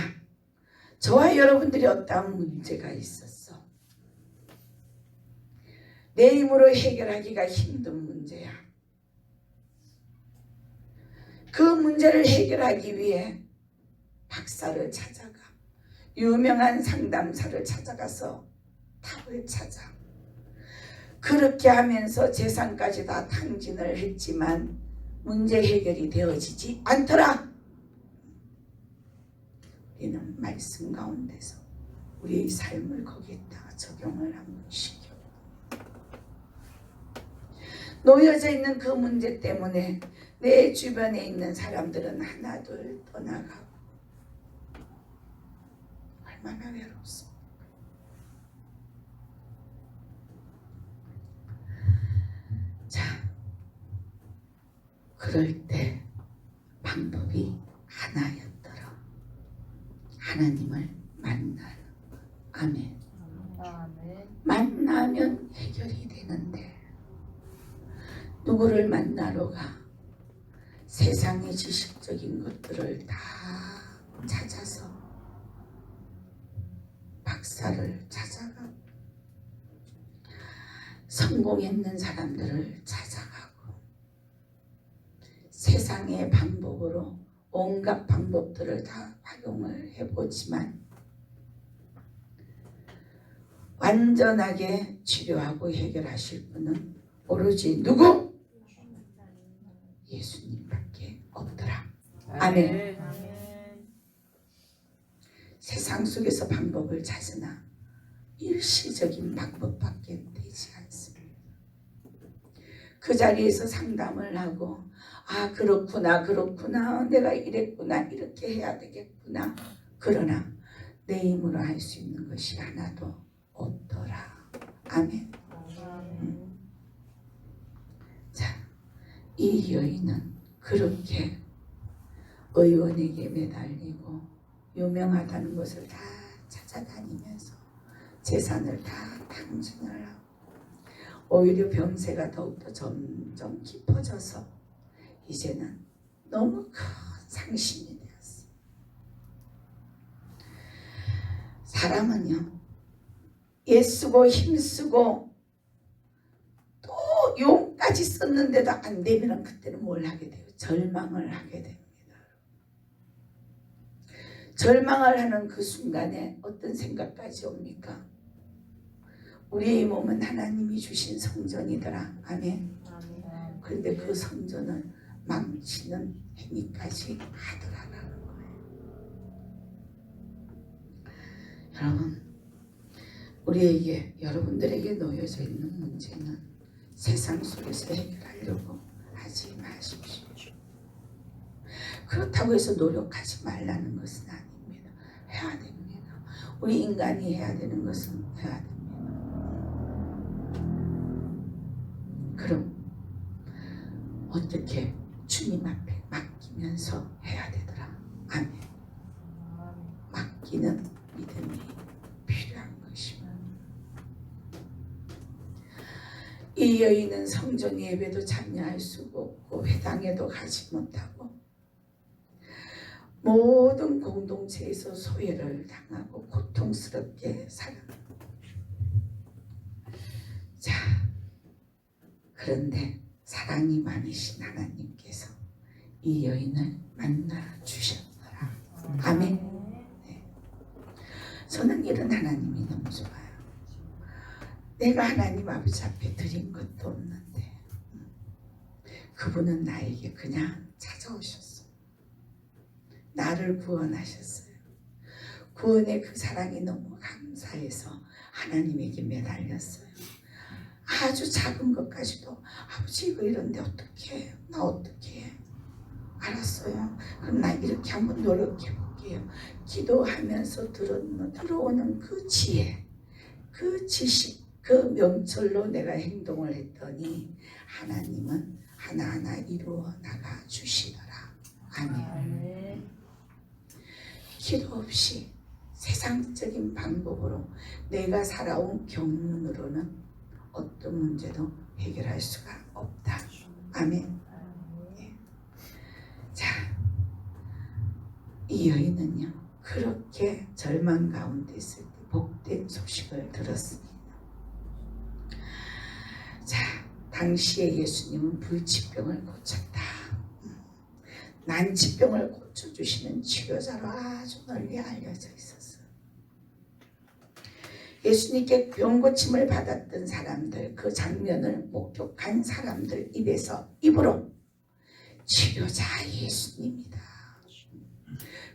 저와 여러분들이 어떠한 문제가 있었어? 내 힘으로 해결하기가 힘든 문제야. 그 문제를 해결하기 위해 박사를 찾아가, 유명한 상담사를 찾아가서 답을 찾아. 그렇게 하면서 재산까지 다 탕진을 했지만 문제 해결이 되어지지 않더라. 우리는 말씀 가운데서 우리의 삶을 거기에다가 적용을 한번 시켜. 놓여져 있는 그 문제 때문에 내 주변에 있는 사람들은 하나둘 떠나가고 얼마나 외롭습니까? 자, 그럴 때 방법이 하나였더라. 하나님을 만나는 것. 아멘. 만나면 해결이 되는데 누구를 만나러 가? 세상의 지식적인 것들을 다 찾아서 박사를 찾아가, 성공했는 사람들을 찾아가고 세상의 방법으로 온갖 방법들을 다 활용을 해보지만 완전하게 치료하고 해결하실 분은 오로지 누구? 예수님밖에 없더라. 아멘. 세상 속에서 방법을 찾으나 일시적인 방법밖에 되지 않습니다. 그 자리에서 상담을 하고 아, 그렇구나 내가 이랬구나, 이렇게 해야 되겠구나. 그러나 내 힘으로 할 수 있는 것이 하나도 없더라. 아멘. 자, 이 여인은 그렇게 의원에게 매달리고 유명하다는 것을 다 찾아다니면서 재산을 다 탕진을 하고 오히려 병세가 더욱더 점점 깊어져서 이제는 너무 큰 상심이 되었어요. 사람은요, 애쓰고 힘쓰고 또 용까지 썼는데도 안 되면 그때는 뭘 하게 돼요? 절망을 하게 됩니다. 절망을 하는 그 순간에 어떤 생각까지 옵니까? 우리의 몸은 하나님이 주신 성전이더라. 아멘. 그런데 그 성전을 망치는 행위까지 하더라라는 거예요. 여러분, 우리에게, 여러분들에게 놓여져 있는 문제는 세상 속에서 해결하려고 하지 마십시오. 그렇다고 해서 노력하지 말라는 것은 아닙니다. 해야 됩니다. 우리 인간이 해야 되는 것은 해야 됩니다. 그럼 어떻게 주님 앞에 맡기면서 해야 되더라. 아멘. 맡기는 믿음이 필요한 것입니다. 이 여인은 성전 예배도 참여할 수가 없고 회당에도 가지 못하고 모든 공동체에서 소외를 당하고 고통스럽게 살아갑니다. 자, 그런데 사랑이 많으신 하나님께서 이 여인을 만나 주셨더라. 아멘. 네. 저는 이런 하나님이 너무 좋아요. 내가 하나님 아버지 앞에 드린 것도 없는데 그분은 나에게 그냥 찾아오셨어. 나를 구원하셨어요. 구원의 그 사랑이 너무 감사해서 하나님에게 매달렸어요. 아주 작은 것까지도 아버지 이거 이런데 어떻게 해? 나 어떻게 해? 알았어요. 그럼 나 이렇게 한번 노력해 볼게요. 기도하면서 들어오는 그 지혜, 그 지식, 그 명철로 내가 행동을 했더니 하나님은 하나하나 이루어 나가 주시더라. 아멘. 기도 없이 세상적인 방법으로 내가 살아온 경륜으로는 어떤 문제도 해결할 수가 없다. 아멘. 네. 자, 이 여인은요, 그렇게 절망 가운데 있을 때 복된 소식을 들었습니다. 자, 당시에 예수님은 불치병을 고쳤다. 난치병을 고쳐주시는 치료자로 아주 널리 알려져 있었어요. 예수님께 병고침을 받았던 사람들, 그 장면을 목격한 사람들 입으로 치료자 예수님이다.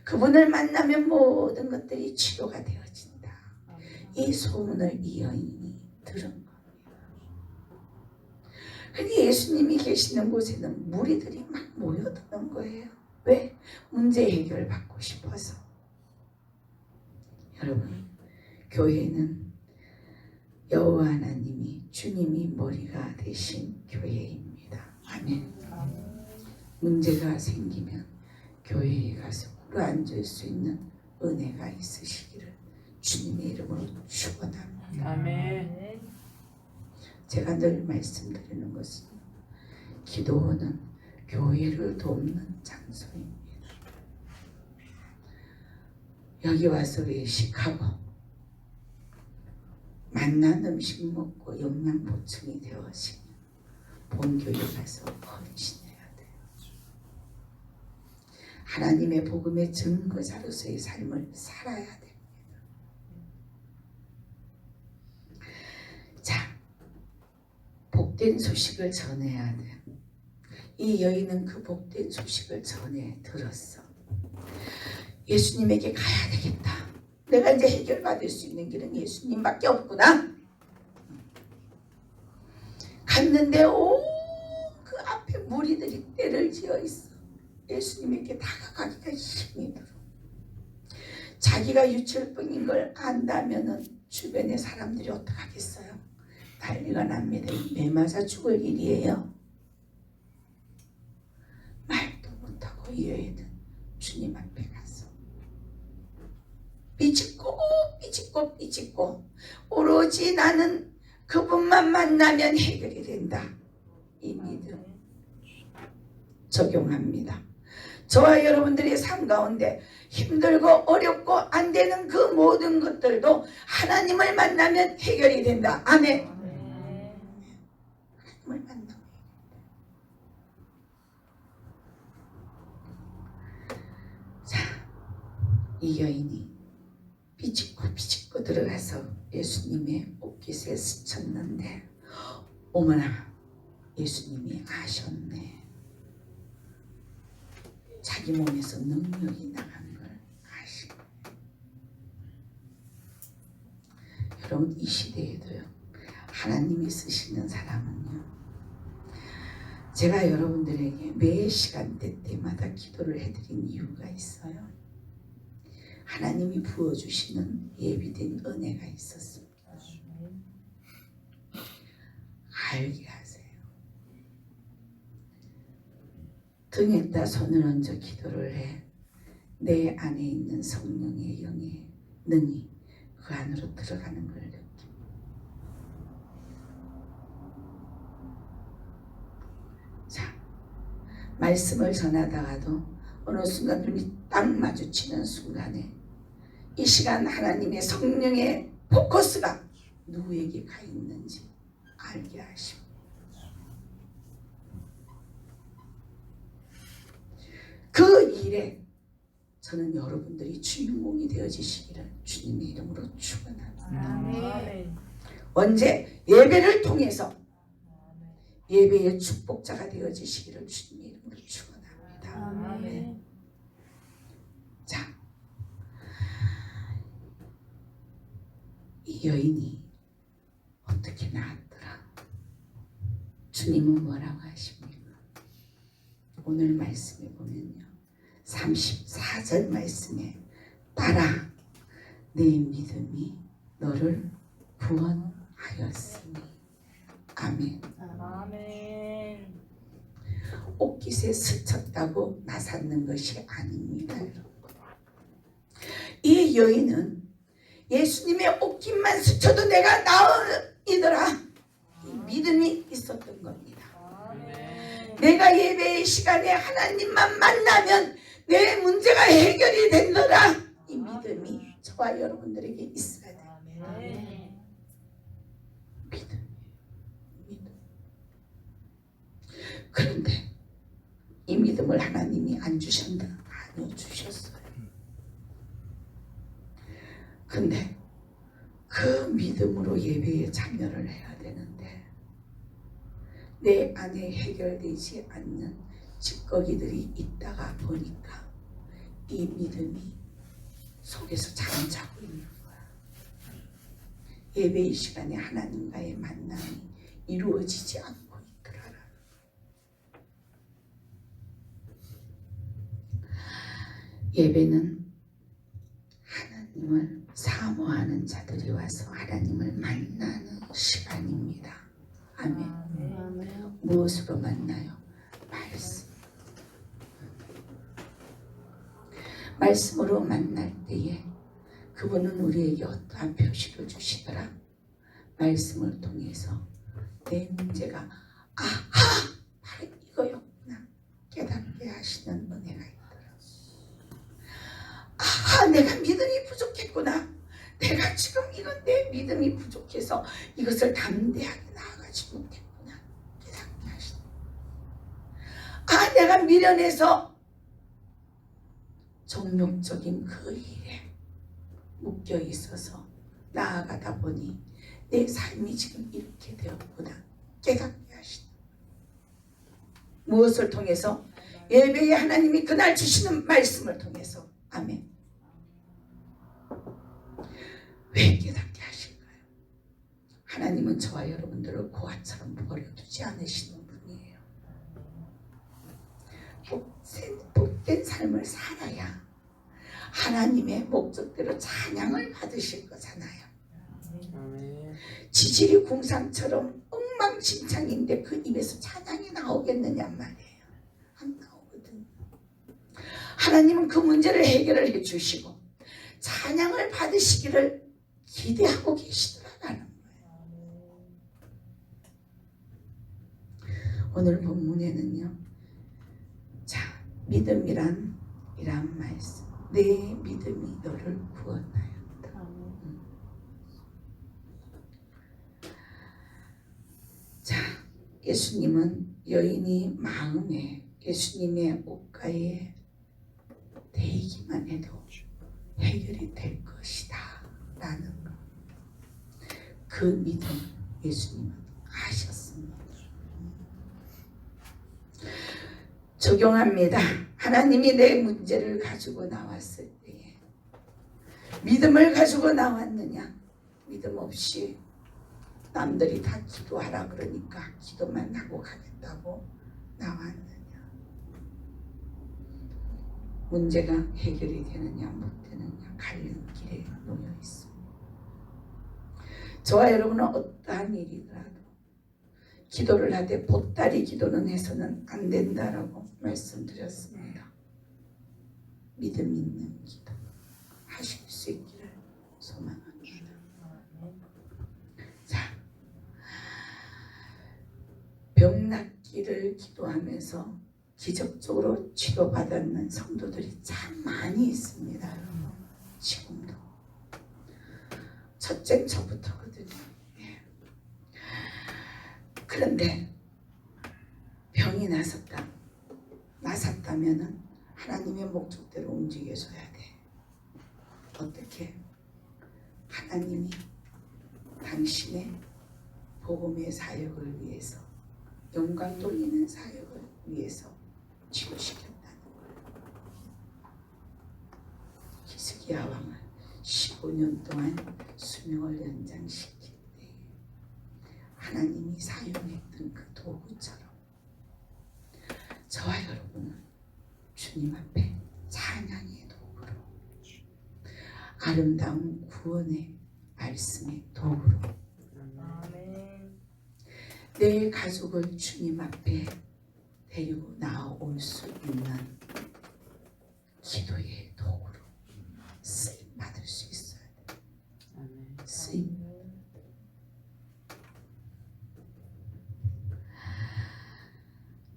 그분을 만나면 모든 것들이 치료가 되어진다. 이 소문을 이 여인이 들은 겁니다. 근데 예수님이 계시는 곳에는 무리들이 막 모여드는 거예요. 왜? 문제 해결 받고 싶어서. 여러분, 교회는 여호와 하나님이 주님이 머리가 되신 교회입니다. 아멘. 문제가 생기면 교회에 가서 꿇어앉을 수 있는 은혜가 있으시기를 주님의 이름으로 축원합니다. 아멘. 제가 늘 말씀드리는 것은 기도원은 교회를 돕는 장소입니다. 여기 와서 외식하고 맛난 음식 먹고 영양 보충이 되어지면 본교회 가서 헌신해야 돼요. 하나님의 복음의 증거자로서의 삶을 살아야 됩니다. 자, 복된 소식을 전해야 돼. 이 여인은 그 복된 소식을 전해 들었어. 예수님에게 가야 되겠다. 내가 이제 해결받을 수 있는 길은 예수님밖에 없구나. 갔는데 그 앞에 무리들이 떼를 지어 있어. 예수님에게 다가가기가 힘이 들어. 자기가 유출병인 걸 안다면은 주변의 사람들이 어떡하겠어요? 난리가 납니다. 매 맞아 죽을 일이에요. 말도 못하고 이 여인은 주님 앞에 갔어. 삐짓고 오로지 나는 그분만 만나면 해결이 된다. 이 믿음 적용합니다. 저와 여러분들의 삶 가운데 힘들고 어렵고 안 되는 그 모든 것들도 하나님을 만나면 해결이 된다. 아멘. 하나님을 만나면. 자, 이 여인이 비집고 들어가서 예수님의 옷깃에 스쳤는데 어머나, 예수님이 아셨네. 자기 몸에서 능력이 나간 걸 아시네. 여러분, 이 시대에도요, 하나님이 쓰시는 사람은요, 제가 여러분들에게 매 시간대 때마다 기도를 해드린 이유가 있어요. 하나님이 부어주시는 예비된 은혜가 있었습니다. 알게 하세요. 등에다 손을 얹어 기도를 해. 내 안에 있는 성령의 영의 능이 그 안으로 들어가는 걸 느낍니다. 자, 말씀을 전하다가도 어느 순간 눈이 딱 마주치는 순간에 이 시간 하나님의 성령의 포커스가 누구에게 가 있는지 알게 하십니다. 그 일에 저는 여러분들이 주인공이 되어지시기를 주님의 이름으로 축원합니다. 언제? 예배를 통해서 예배의 축복자가 되어지시기를 주님의 이름으로 축원합니다. 자, 이 여인이 어떻게 나았더라? 주님은 뭐라고 하십니까? 오늘 말씀에 보면요, 34절 말씀에 따라 내 믿음이 너를 구원하였으니. 아멘. 옷깃에 스쳤다고 나섰는 것이 아닙니다, 여러분. 이 여인은 예수님의 옷깃만 스쳐도 내가 나으리더라, 이 믿음이 있었던 겁니다. 내가 예배의 시간에 하나님만 만나면 내 문제가 해결이 된다라, 이 믿음이 저와 여러분들에게 있어야 됩니다. 믿음. 그런데 이 믿음을 하나님이 안 주셨나? 아니요, 주셨어요. 근데 그 믿음으로 예배에 참여를 해야 되는데 내 안에 해결되지 않는 찌꺼기들이 있다가 보니까 이 믿음이 속에서 잠자고 있는 거야. 예배의 시간에 하나님과의 만남이 이루어지지 않고 있더라. 예배는 하나님을 사모하는 자들이 와서 하나님을 만나는 시간입니다. 아멘. 무엇으로 만나요? 말씀. 말씀으로 만날 때에 그분은 우리에게 어떠한 표시를 주시더라? 말씀을 통해서 내 문제가 아하! 바로 이거였구나 깨닫게 하시는 은혜가 있더라. 아하! 내가 믿음이 부족했구나. 내가 지금 이건 내 믿음이 부족해서 이것을 담대하게 나아가지 못했구나 깨닫게 하시는. 아, 내가 미련해서 정욕적인 그 일에 묶여 있어서 나아가다 보니 내 삶이 지금 이렇게 되었구나 깨닫게 하시는. 무엇을 통해서? 예배에 하나님이 그날 주시는 말씀을 통해서. 아멘. 왜 깨닫게 하실까요? 하나님은 저와 여러분들을 고아처럼 버려두지 않으시는 분이에요. 복된 삶을 살아야 하나님의 목적대로 찬양을 받으실 거잖아요. 지질이 궁상처럼 엉망진창인데 그 입에서 찬양이 나오겠느냐 말이에요. 안 나오거든요. 하나님은 그 문제를 해결을 해주시고 찬양을 받으시기를 기대하고 계시더라라는 거예요. 오늘 본문에는요, 자, 믿음이란 이란 말씀. 내 믿음이 너를 구원하였다. 자, 예수님은 여인이 마음에 예수님의 옷가에 대기만 해도 해결이 될 것이다 라는 그 믿음 예수님은 하셨습니다. 적용합니다. 하나님이 내 문제를 가지고 나왔을 때에 믿음을 가지고 나왔느냐? 믿음 없이 남들이 다 기도하라 그러니까 기도만 하고 가겠다고 나왔느냐? 문제가 해결이 되느냐 못 되느냐 갈림길에 놓여 있습니다. 저와 여러분은 어떠한 일이더라도 기도를 하되 보따리 기도는 해서는 안 된다라고 말씀드렸습니다. 믿음 있는 기도 하실 수 있기를 소망합니다. 자, 병 낫기를 기도하면서 기적적으로 치료받았는 성도들이 참 많이 있습니다. 여러분. 지금도 첫째 저부터거든요. 예. 그런데 병이 나섰다면은 하나님의 목적대로 움직여줘야 돼. 어떻게? 하나님이 당신의 복음의 사역을 위해서, 영광 돌리는 사역을 위해서 치료시켰다는 거예요. 히스기야 왕을 15년 동안 수명을 연장시킬 때 하나님이 사용했던 그 도구처럼 저와 여러분은 주님 앞에 찬양의 도구로, 아름다운 구원의 말씀의 도구로, 내 가족을 주님 앞에 데리고 나올 수 있는 기도의 도구로 쓰임 받을 수 있어야 돼. 쓰임.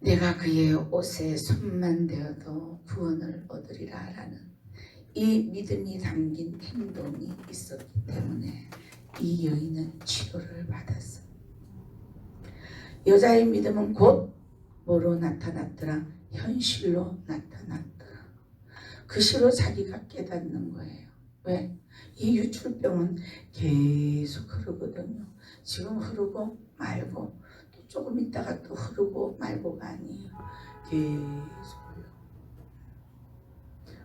내가 그의 옷에 손만 대어도 구원을 얻으리라라는 이 믿음이 담긴 행동이 있었기 때문에 이 여인은 치료를 받았어. 여자의 믿음은 곧 뭐로 나타났더라? 현실로 나타났더라. 그 시로 자기가 깨닫는 거예요. 왜? 이 유출병은 계속 흐르거든요. 지금 흐르고 말고 또 조금 있다가 또 흐르고 말고가 아니에요. 계속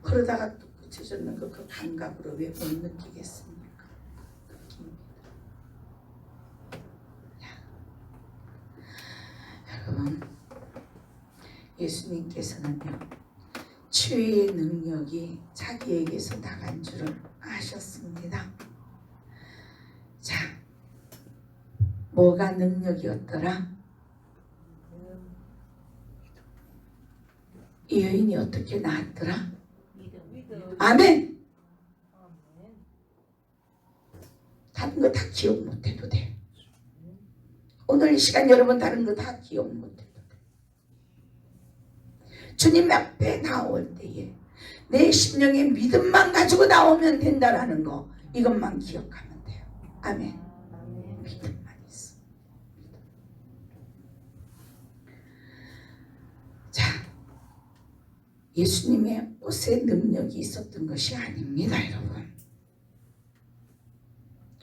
흐르다가 또 그쳐졌는 그 감각으로 왜 못 느끼겠습니까? 느낍니다. 여러분, 예수님께서는요, 치유의 능력이 자기에게서 나간 줄을 아셨습니다. 자, 뭐가 능력이었더라? 이 여인이 어떻게 나았더라? 아멘. 다른 거 다 기억 못해도 돼. 오늘 이 시간 여러분 다른 거 다 기억 못해도 돼. 주님 앞에 나올 때에 내 심령의 믿음만 가지고 나오면 된다라는 거, 이것만 기억하면 돼요. 아멘. 믿음만 있어. 자, 예수님의 옷에 능력이 있었던 것이 아닙니다, 여러분.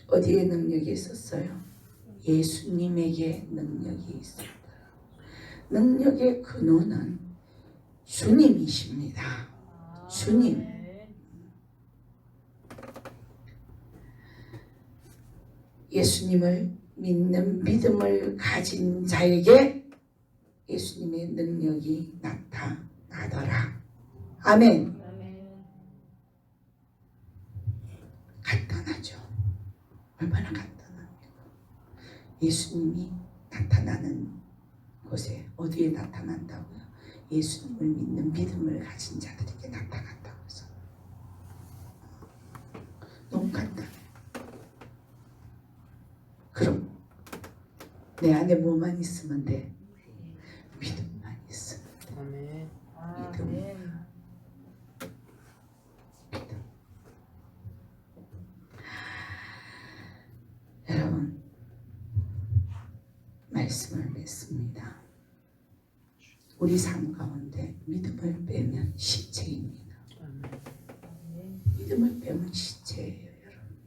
어디에 능력이 있었어요? 예수님에게 능력이 있었다. 능력의 근원은 주님이십니다. 주님. 예수님을 믿는 믿음을 가진 자에게 예수님의 능력이 나타나더라. 아멘. 간단하죠. 얼마나 간단합니까? 예수님이 나타나는 곳에 어디에 나타난다고요? 예수님을 믿는 믿음을 가진 자들에게 나타난다고 해서 너무 간단해. 그럼 내 안에 뭐만 있으면 돼? 믿음만 있으면 돼. 믿음. 여러분, 말씀을 맺습니다. 우리 삶 가운데 믿음을 빼면 시체입니다. 믿음을 빼면 시체예요, 여러분.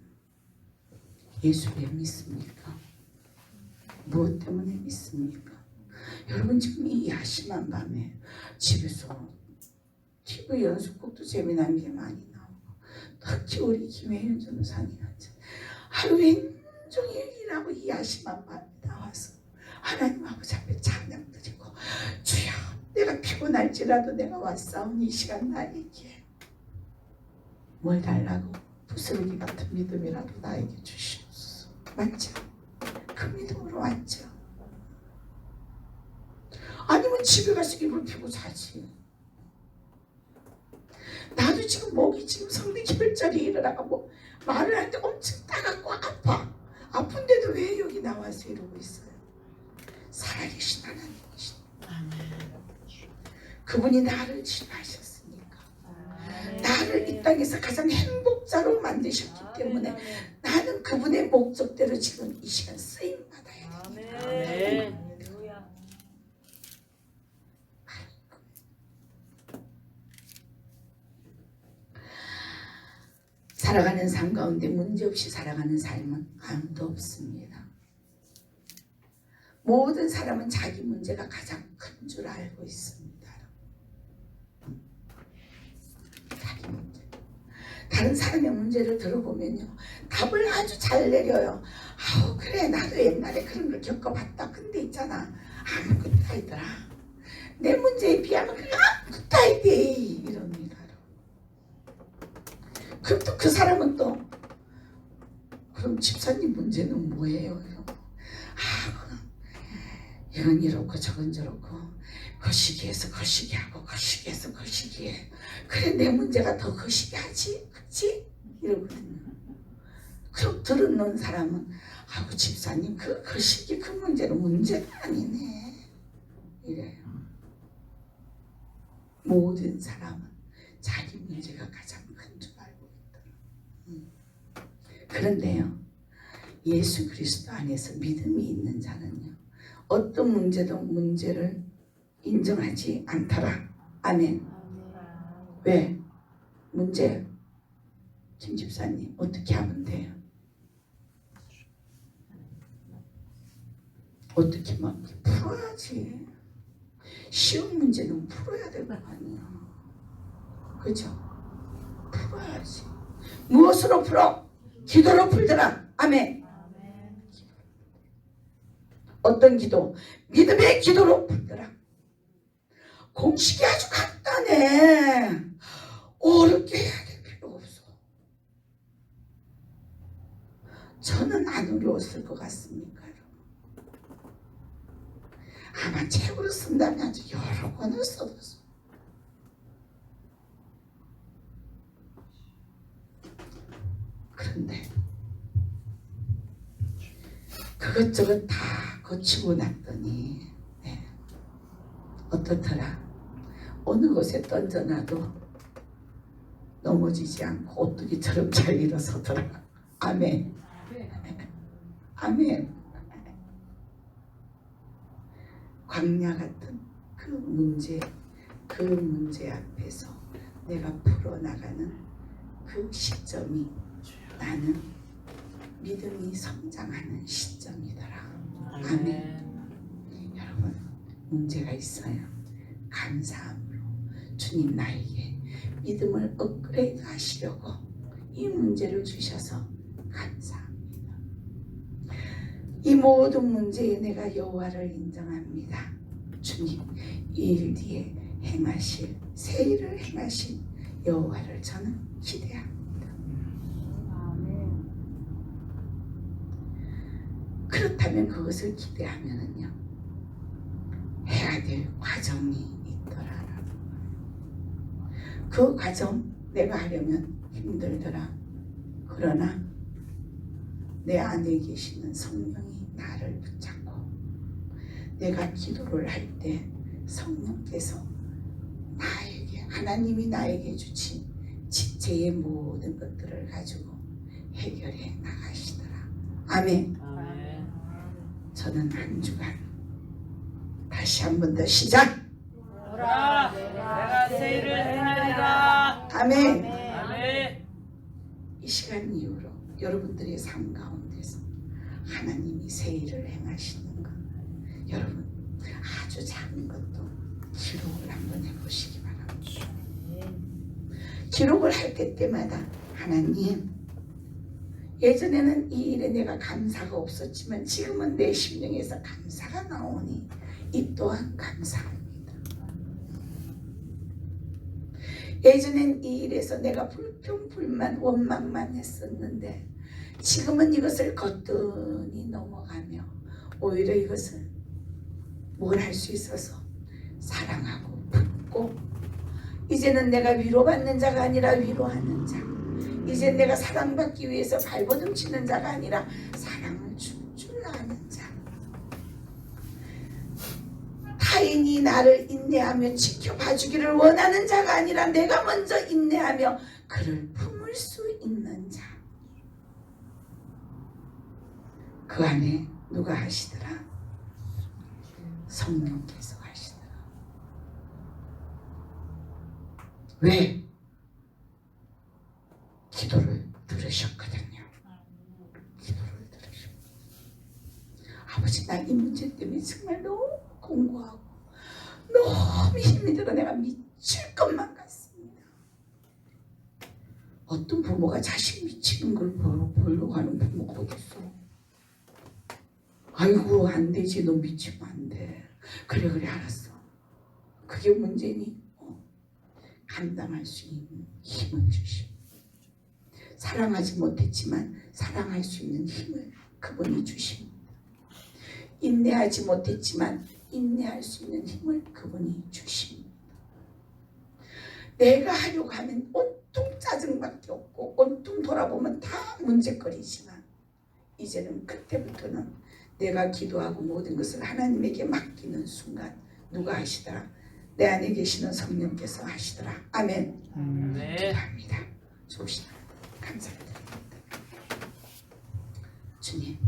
예수 왜 믿습니까? 무엇 때문에 믿습니까? 여러분, 지금 이 야심한 밤에 집에서 TV 연속곡도 재미난 게 많이 나오고, 특히 우리 김혜윤 전사님 하루 종일 일하고 이 야심한 밤에 나와서 하나님 아버지 앞에 찬양 드리고, 주여, 내가 피곤할지라도 내가 왔사오니 이 시간 나에게 뭘 달라고? 부스러기 같은 믿음이라도 나에게 주시옵소서. 맞죠? 그 믿음으로 왔죠. 아니면 집에 가서 이불 피고 자지. 나도 지금 목이 지금 성리결절이 일어나고 말을 할 때 엄청 따갑고 아파. 아픈데도 왜 여기 나와서 이러고 있어요? 살아계신 하나님이신. 그분이 나를 치료하셨으니까, 나를 이 땅에서 가장 행복자로 만드셨기 때문에 나는 그분의 목적대로 지금 이 시간 쓰임 받아야 됩니다. 살아가는 삶 가운데 문제없이 살아가는 삶은 아무도 없습니다. 모든 사람은 자기 문제가 가장 큰 줄 알고 있습니다. 자기 문제. 다른 사람의 문제를 들어보면요, 답을 아주 잘 내려요. 아우, 그래, 나도 옛날에 그런 걸 겪어봤다. 근데 있잖아, 아무것도 아니더라. 내 문제에 비하면 그게 아무것도 아니대, 이럽니다. 그럼 또 그 사람은 또, 그럼 집사님 문제는 뭐예요? 이건 이렇고 저건 저렇고, 거시기해서 거시기하고 거시기해서 거시기해. 그래, 내 문제가 더 거시기하지, 그치? 이러거든요. 그럼 들은 사람은, 아우, 집사님 그 거시기 그 문제는 문제가 아니네, 이래요. 모든 사람은 자기 문제가 가장 큰 줄 알고 있더라. 그런데요, 예수 그리스도 안에서 믿음이 있는 자는요, 어떤 문제도 문제를 인정하지 않더라. 아멘. 왜? 문제, 김 집사님 어떻게 하면 돼요? 어떻게 막 풀어야지. 쉬운 문제는 풀어야 될 거 아니야. 그죠? 풀어야지. 무엇으로 풀어? 기도로 풀더라. 아멘. 어떤 기도? 믿음의 기도로 풀더라. 공식이 아주 간단해. 어렵게 해야 될 필요 없어. 저는 안 어려웠을 것 같습니까, 여러분? 아마 책으로 쓴다면 아주 여러 권을 써뒀어. 그런데 그것저것 다 거치고 났더니 어떻더라? 어느 곳에 던져놔도 넘어지지 않고 오뚜기처럼 잘 일어서더라. 아멘. 아멘. 광야 같은 그 문제 앞에서 내가 풀어나가는 그 시점이 나는 믿음이 성장하는 시점이더라. 아멘. 여러분, 문제가 있어요. 감사함으로 주님 나에게 믿음을 업그레이드 하시려고 이 문제를 주셔서 감사합니다. 이 모든 문제에 내가 여호와를 인정합니다. 주님, 이 일 뒤에 행하실, 새 일을 행하실 여호와를 저는 기대합니다. 그렇다면 그것을 기대하면은요, 해야 될 과정이 있더라라는 거예요. 그 과정 내가 하려면 힘들더라. 그러나 내 안에 계시는 성령이 나를 붙잡고 내가 기도를 할 때 성령께서 하나님이 나에게 주신 지체의 모든 것들을 가지고 해결해 나가시더라. 아멘. 아멘. 저는 한 주간 다시 한 번 더 시작. 보라, 내가 새 일을 행하리라. 아멘. 아멘. 이 시간 이후로 여러분들의 삶 가운데서 하나님이 새 일을 행하시는 것, 여러분 아주 작은 것도 기록을 한번 해보시기 바랍니다. 기록을 할 때마다 하나님, 예전에는 이 일에 내가 감사가 없었지만 지금은 내 심령에서 감사가 나오니 이 또한 감사합니다. 예전엔 이 일에서 내가 불평, 불만, 원망만 했었는데 지금은 이것을 거뜬히 넘어가며 오히려 이것을 뭘 할 수 있어서 사랑하고 품고, 이제는 내가 위로받는 자가 아니라 위로하는 자, 이제 내가 사랑받기 위해서 발버둥 치는 자가 아니라 사랑을 줄 줄 아는 자, 타인이 나를 인내하며 지켜봐 주기를 원하는 자가 아니라 내가 먼저 인내하며 그를 품을 수 있는 자. 그 안에 누가 하시더라? 성령께서 하시더라. 왜? 기도를 들으셨거든요. 기도를 들으셨거든요. 아버지, 나 이 문제 때문에 정말 너무 공고하고 너무 힘이 들어 내가 미칠 것만 같습니다. 어떤 부모가 자식 미치는 걸 보려고 하는 부모가 어딨어? 아이고, 안 되지, 너 미치면 안 돼. 그래 알았어. 그게 문제니? 감당할 수 있는 힘을 주시고, 사랑하지 못했지만 사랑할 수 있는 힘을 그분이 주십니다. 인내하지 못했지만 인내할 수 있는 힘을 그분이 주십니다. 내가 하려고 하면 온통 짜증밖에 없고 온통 돌아보면 다 문제거리지만, 이제는 그때부터는 내가 기도하고 모든 것을 하나님에게 맡기는 순간 누가 하시더라? 내 안에 계시는 성령께서 하시더라. 아멘. 네. 기도합니다. 좋으시다. 감사드립니다. 주님,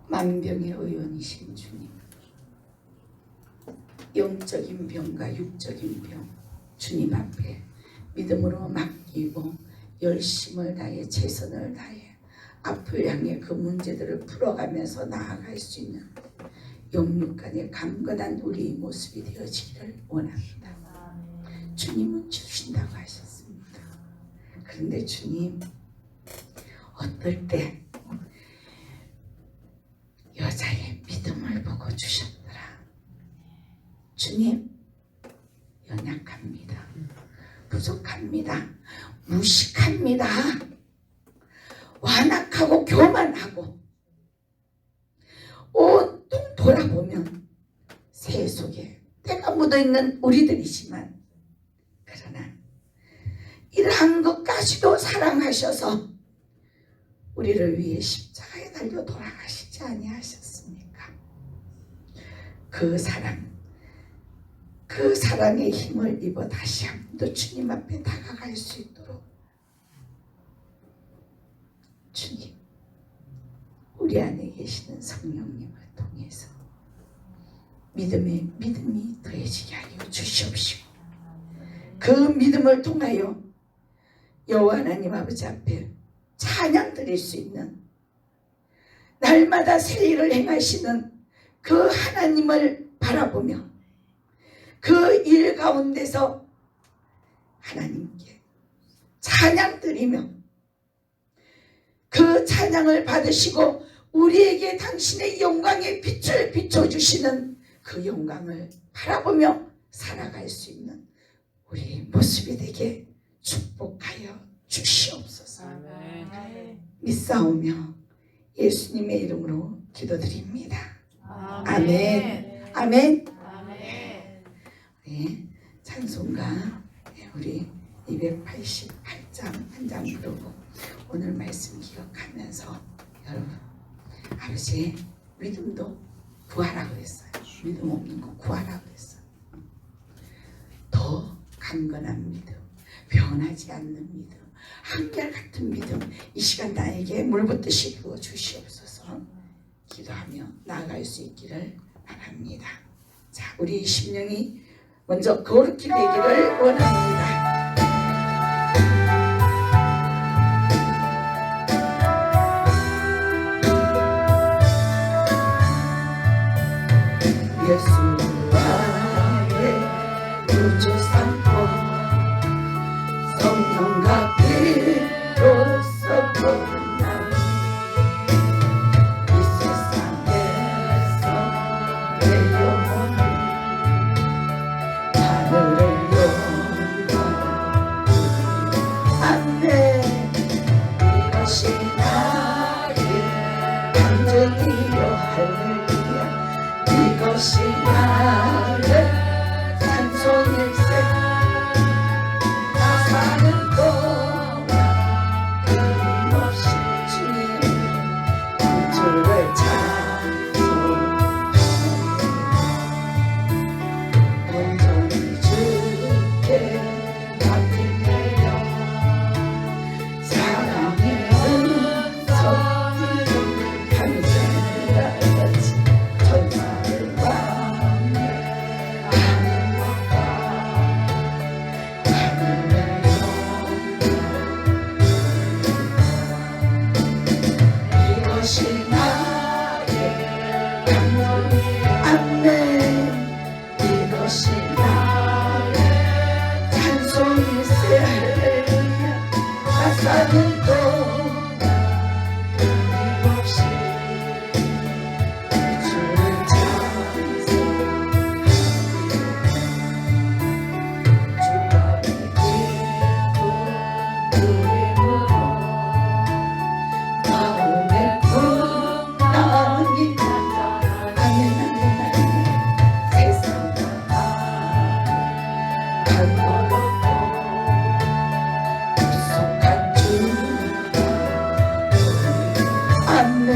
만병의 의원이신 주님, 영적인 병과 육적인 병 주님 앞에 믿음으로 맡기고 열심을 다해 최선을 다해 앞을 향해 그 문제들을 풀어가면서 나아갈 수 있는 영육간의 강건한 우리의 모습이 되어지기를 원합니다. 주님은 주신다고 하셨습니다. 그런데 주님, 어떨 때 여자의 믿음을 보고 주셨더라. 주님, 연약합니다. 부족합니다. 무식합니다. 완악하고 교만하고 온통 돌아보면 새 속에 때가 묻어있는 우리들이지만, 그러나 이러한 것까지도 사랑하셔서 우리를 위해 십자가에 달려 돌아가시지 아니하셨습니까? 그 사랑, 그 사랑의 힘을 입어 다시 한 번 더 주님 앞에 다가갈 수 있도록 주님, 우리 안에 계시는 성령님을 통해서 믿음이 더해지게 하여 주시옵시고, 그 믿음을 통하여 여호와 하나님 아버지 앞에 찬양 드릴 수 있는, 날마다 새 일을 행하시는 그 하나님을 바라보며 그 일 가운데서 하나님께 찬양 드리며 그 찬양을 받으시고 우리에게 당신의 영광의 빛을 비춰주시는 그 영광을 바라보며 살아갈 수 있는 우리의 모습이 되게 축복하여 주시옵소서. 믿사오며 예수님의 이름으로 기도드립니다. 아멘. 아멘. 네, 찬송가 우리 288장 한 장 부르고 오늘 말씀 기억하면서 여러분, 아버지의 믿음도 구하라고 했어요. 믿음 없는 거 구하라고 했어요. 강건한 믿음, 변하지 않는 믿음, 한결같은 믿음 이 시간 나에게 물붓듯이 부어 주시옵소서. 기도하며 나아갈 수 있기를 바랍니다. 자, 우리 심령이 먼저 거룩히 되기를 원합니다. 예수와의 구주 삼고 성령과 피로써 거듭나 이 세상에서 내 영혼을 하늘을 영원히 이것이 나의 간증이요 할렐루야. 이것이 나의 찬송일세. 나 사는 동안 끊임없이 주님 주를 찬송하며 온전히 주께 맡기며 사랑의 음성을 감사하지 천사를 왕래하는 것과 하늘의 이것이 나의 감동이 아멘. 이것이 나의 찬송일세. 할렐루야. 나 사는 동안 끊임없이 주를 찬송하며 주가 기쁜 누림으로 마음의 풍랑이 아멘. 세상과 한번없고 약속한 주 아멘.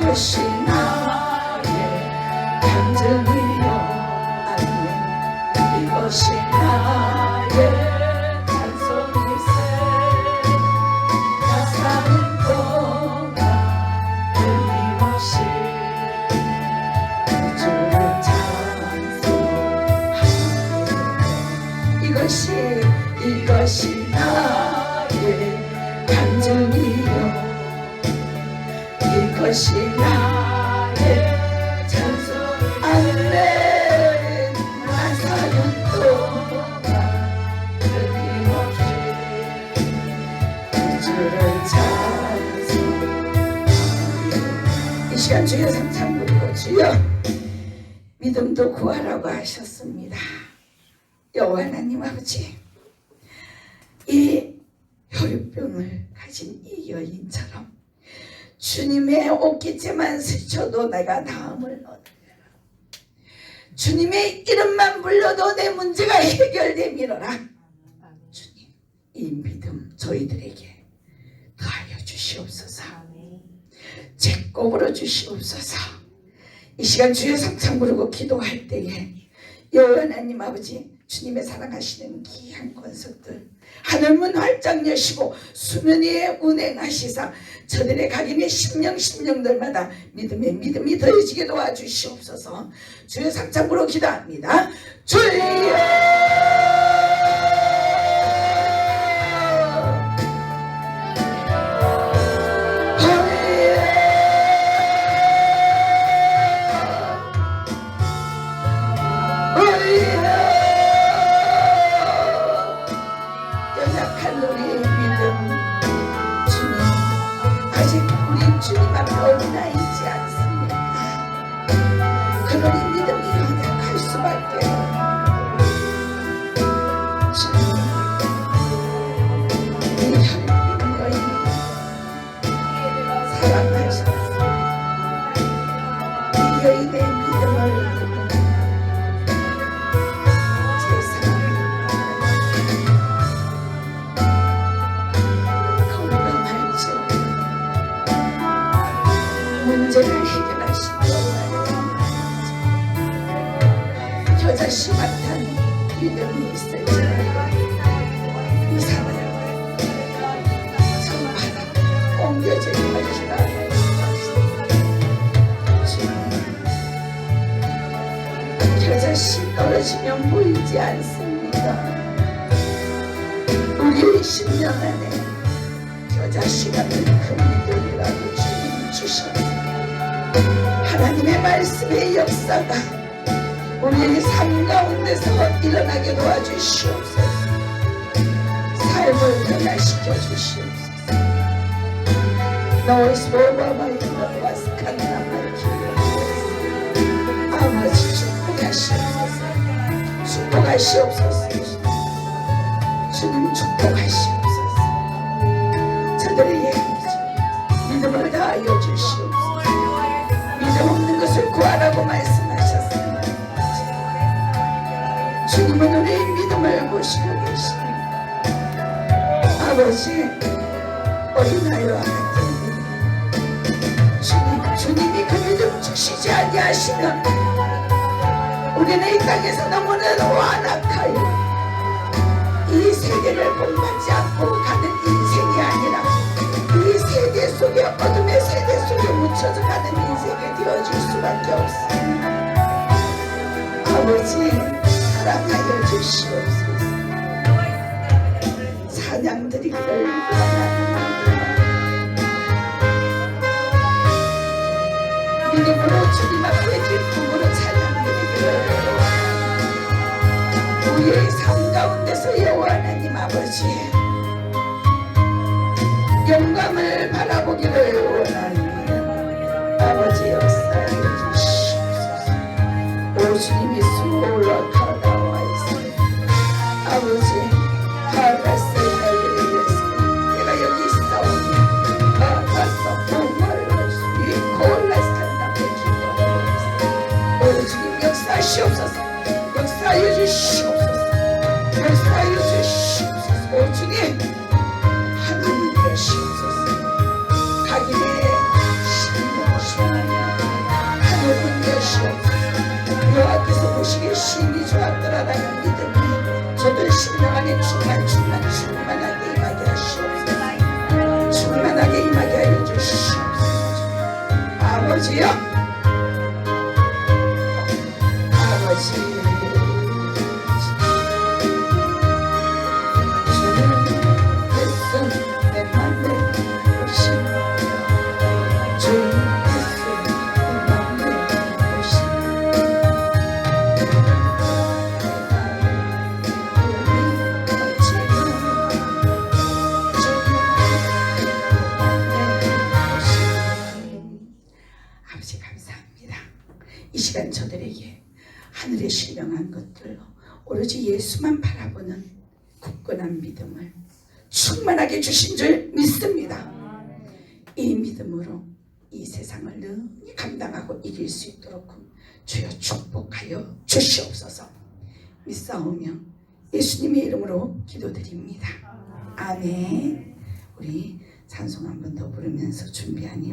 이것이 나의 간증이요 아멘. 이것이 나의 찬송일세. 나 사는 동안 끊임없이 주를 찬송하네. 이것이 나의 간증이요 이것이 나의 찬송 아멘. 나 사는 동안 끊임없이 주를 찬송하네. 이 시간 주여 삼창 부르고 주여 믿음도 구하라고 하셨습니다. 여호와 하나님 아버지, 이 혈유병을 가진 이 여인처럼 주님의 옷깃에만 스쳐도 내가 나음을 얻으리라. 주님의 이름만 불러도 내 문제가 해결되미로라. 주님, 이 믿음 저희들에게 더하여 주시옵소서. 제 꼽으로 주시옵소서. 이 시간 주여 삼창 부르고 기도할 때에 여호와 하나님 아버지, 주님의 사랑하시는 귀한 권속들 하늘문 활짝 여시고 수면 위에 운행하시사 저들의 각인의 심령들마다 믿음이 더해지게 도와주시옵소서. 주여 삼창 부르고 기도합니다. 주여 연약한 우리의 믿음 주님, 아직 우리 주님 앞에 어디나 있지 않습니까? 그러니 믿음이 연약할 수밖에. 주님, 이 혈육 여인 사랑하셔서 이 여인의 믿음을 문제를 해결하시고 여자 심한탄 믿음이 있을지라도 이 산을 저 바다 옮겨질 것이라. 겨자씨 떨어지면 보이지 않습니다. 우리의 10년 안에 겨자씨가 큰 믿음이라고 주님 주셨습니다. 하나님의 말씀의 역사가 우리의 삶 가운데서 일어나게 도와주시옵소서. 삶을 변화시켜 주시옵소서. 너의 소바마의 너와 스칸나마의 기름 아버지 축복하시옵소서. 축복하시옵소서. 주님 축복하시옵소서. 저들에게 믿음을 다하여 주시옵소서. 믿음 없는 것을 구하라고 말씀하셨습니다. 주님은 우리의 믿음을 보시고 계십니다. 아버지, 어린아이와 같은 주님이 그 믿음 주시지 아니하시면 우리는 이 땅에서 너무나도 완악하여 이 세계를 본받지 않고 가는 인생이 아니라 이 세대 속에 어둠의 세대 속에 묻혀져 가는 인생이 되어질 수밖에 없습니다. 아버지, 사랑하여 주시옵소서. 사냥들이 그를 원합니다. 믿음으로 주님 앞에 기쁨으로 찬양드리기를 원합니다. 우리의 삶 가운데서 여호와 하나님 아버지 영광을 바라보기를 원합니다. 아버지 역사해 주시옵소서. 오 주님 예수 올라가 나와 있습니다. 아버지 하나님을 위해서 내가 여기 있사오니 나가서 복음을 주님 골라스탄다 기도하옵소서. 오 주님 역사하시옵소서. 역사하여 주시옵소서. 역사하여 주시옵소서. 오 주님 하나님 되시옵소서. 각인의 신을 주하여 하늘은 되시옵소서. 여호와께서 보시기에 심히 좋았더라라는 믿음이 저들 심령 안에 충만하게 임하게 하시옵소서. 충만하게 임하게 하여 주시옵소서. 아버지여, 아버지 아버지 감사합니다. 이 시간 저들에게 하늘에 신령한 것들로 오로지 예수만 바라보는 굳건한 믿음을 충만하게 주신 줄 믿습니다. 이 믿음으로 이 세상을 능히 감당하고 이길 수 있도록 주여 축복하여 주시옵소서. 믿사오며 예수님의 이름으로 기도드립니다. 아멘. 우리 찬송 한 번 더 부르면서 준비하니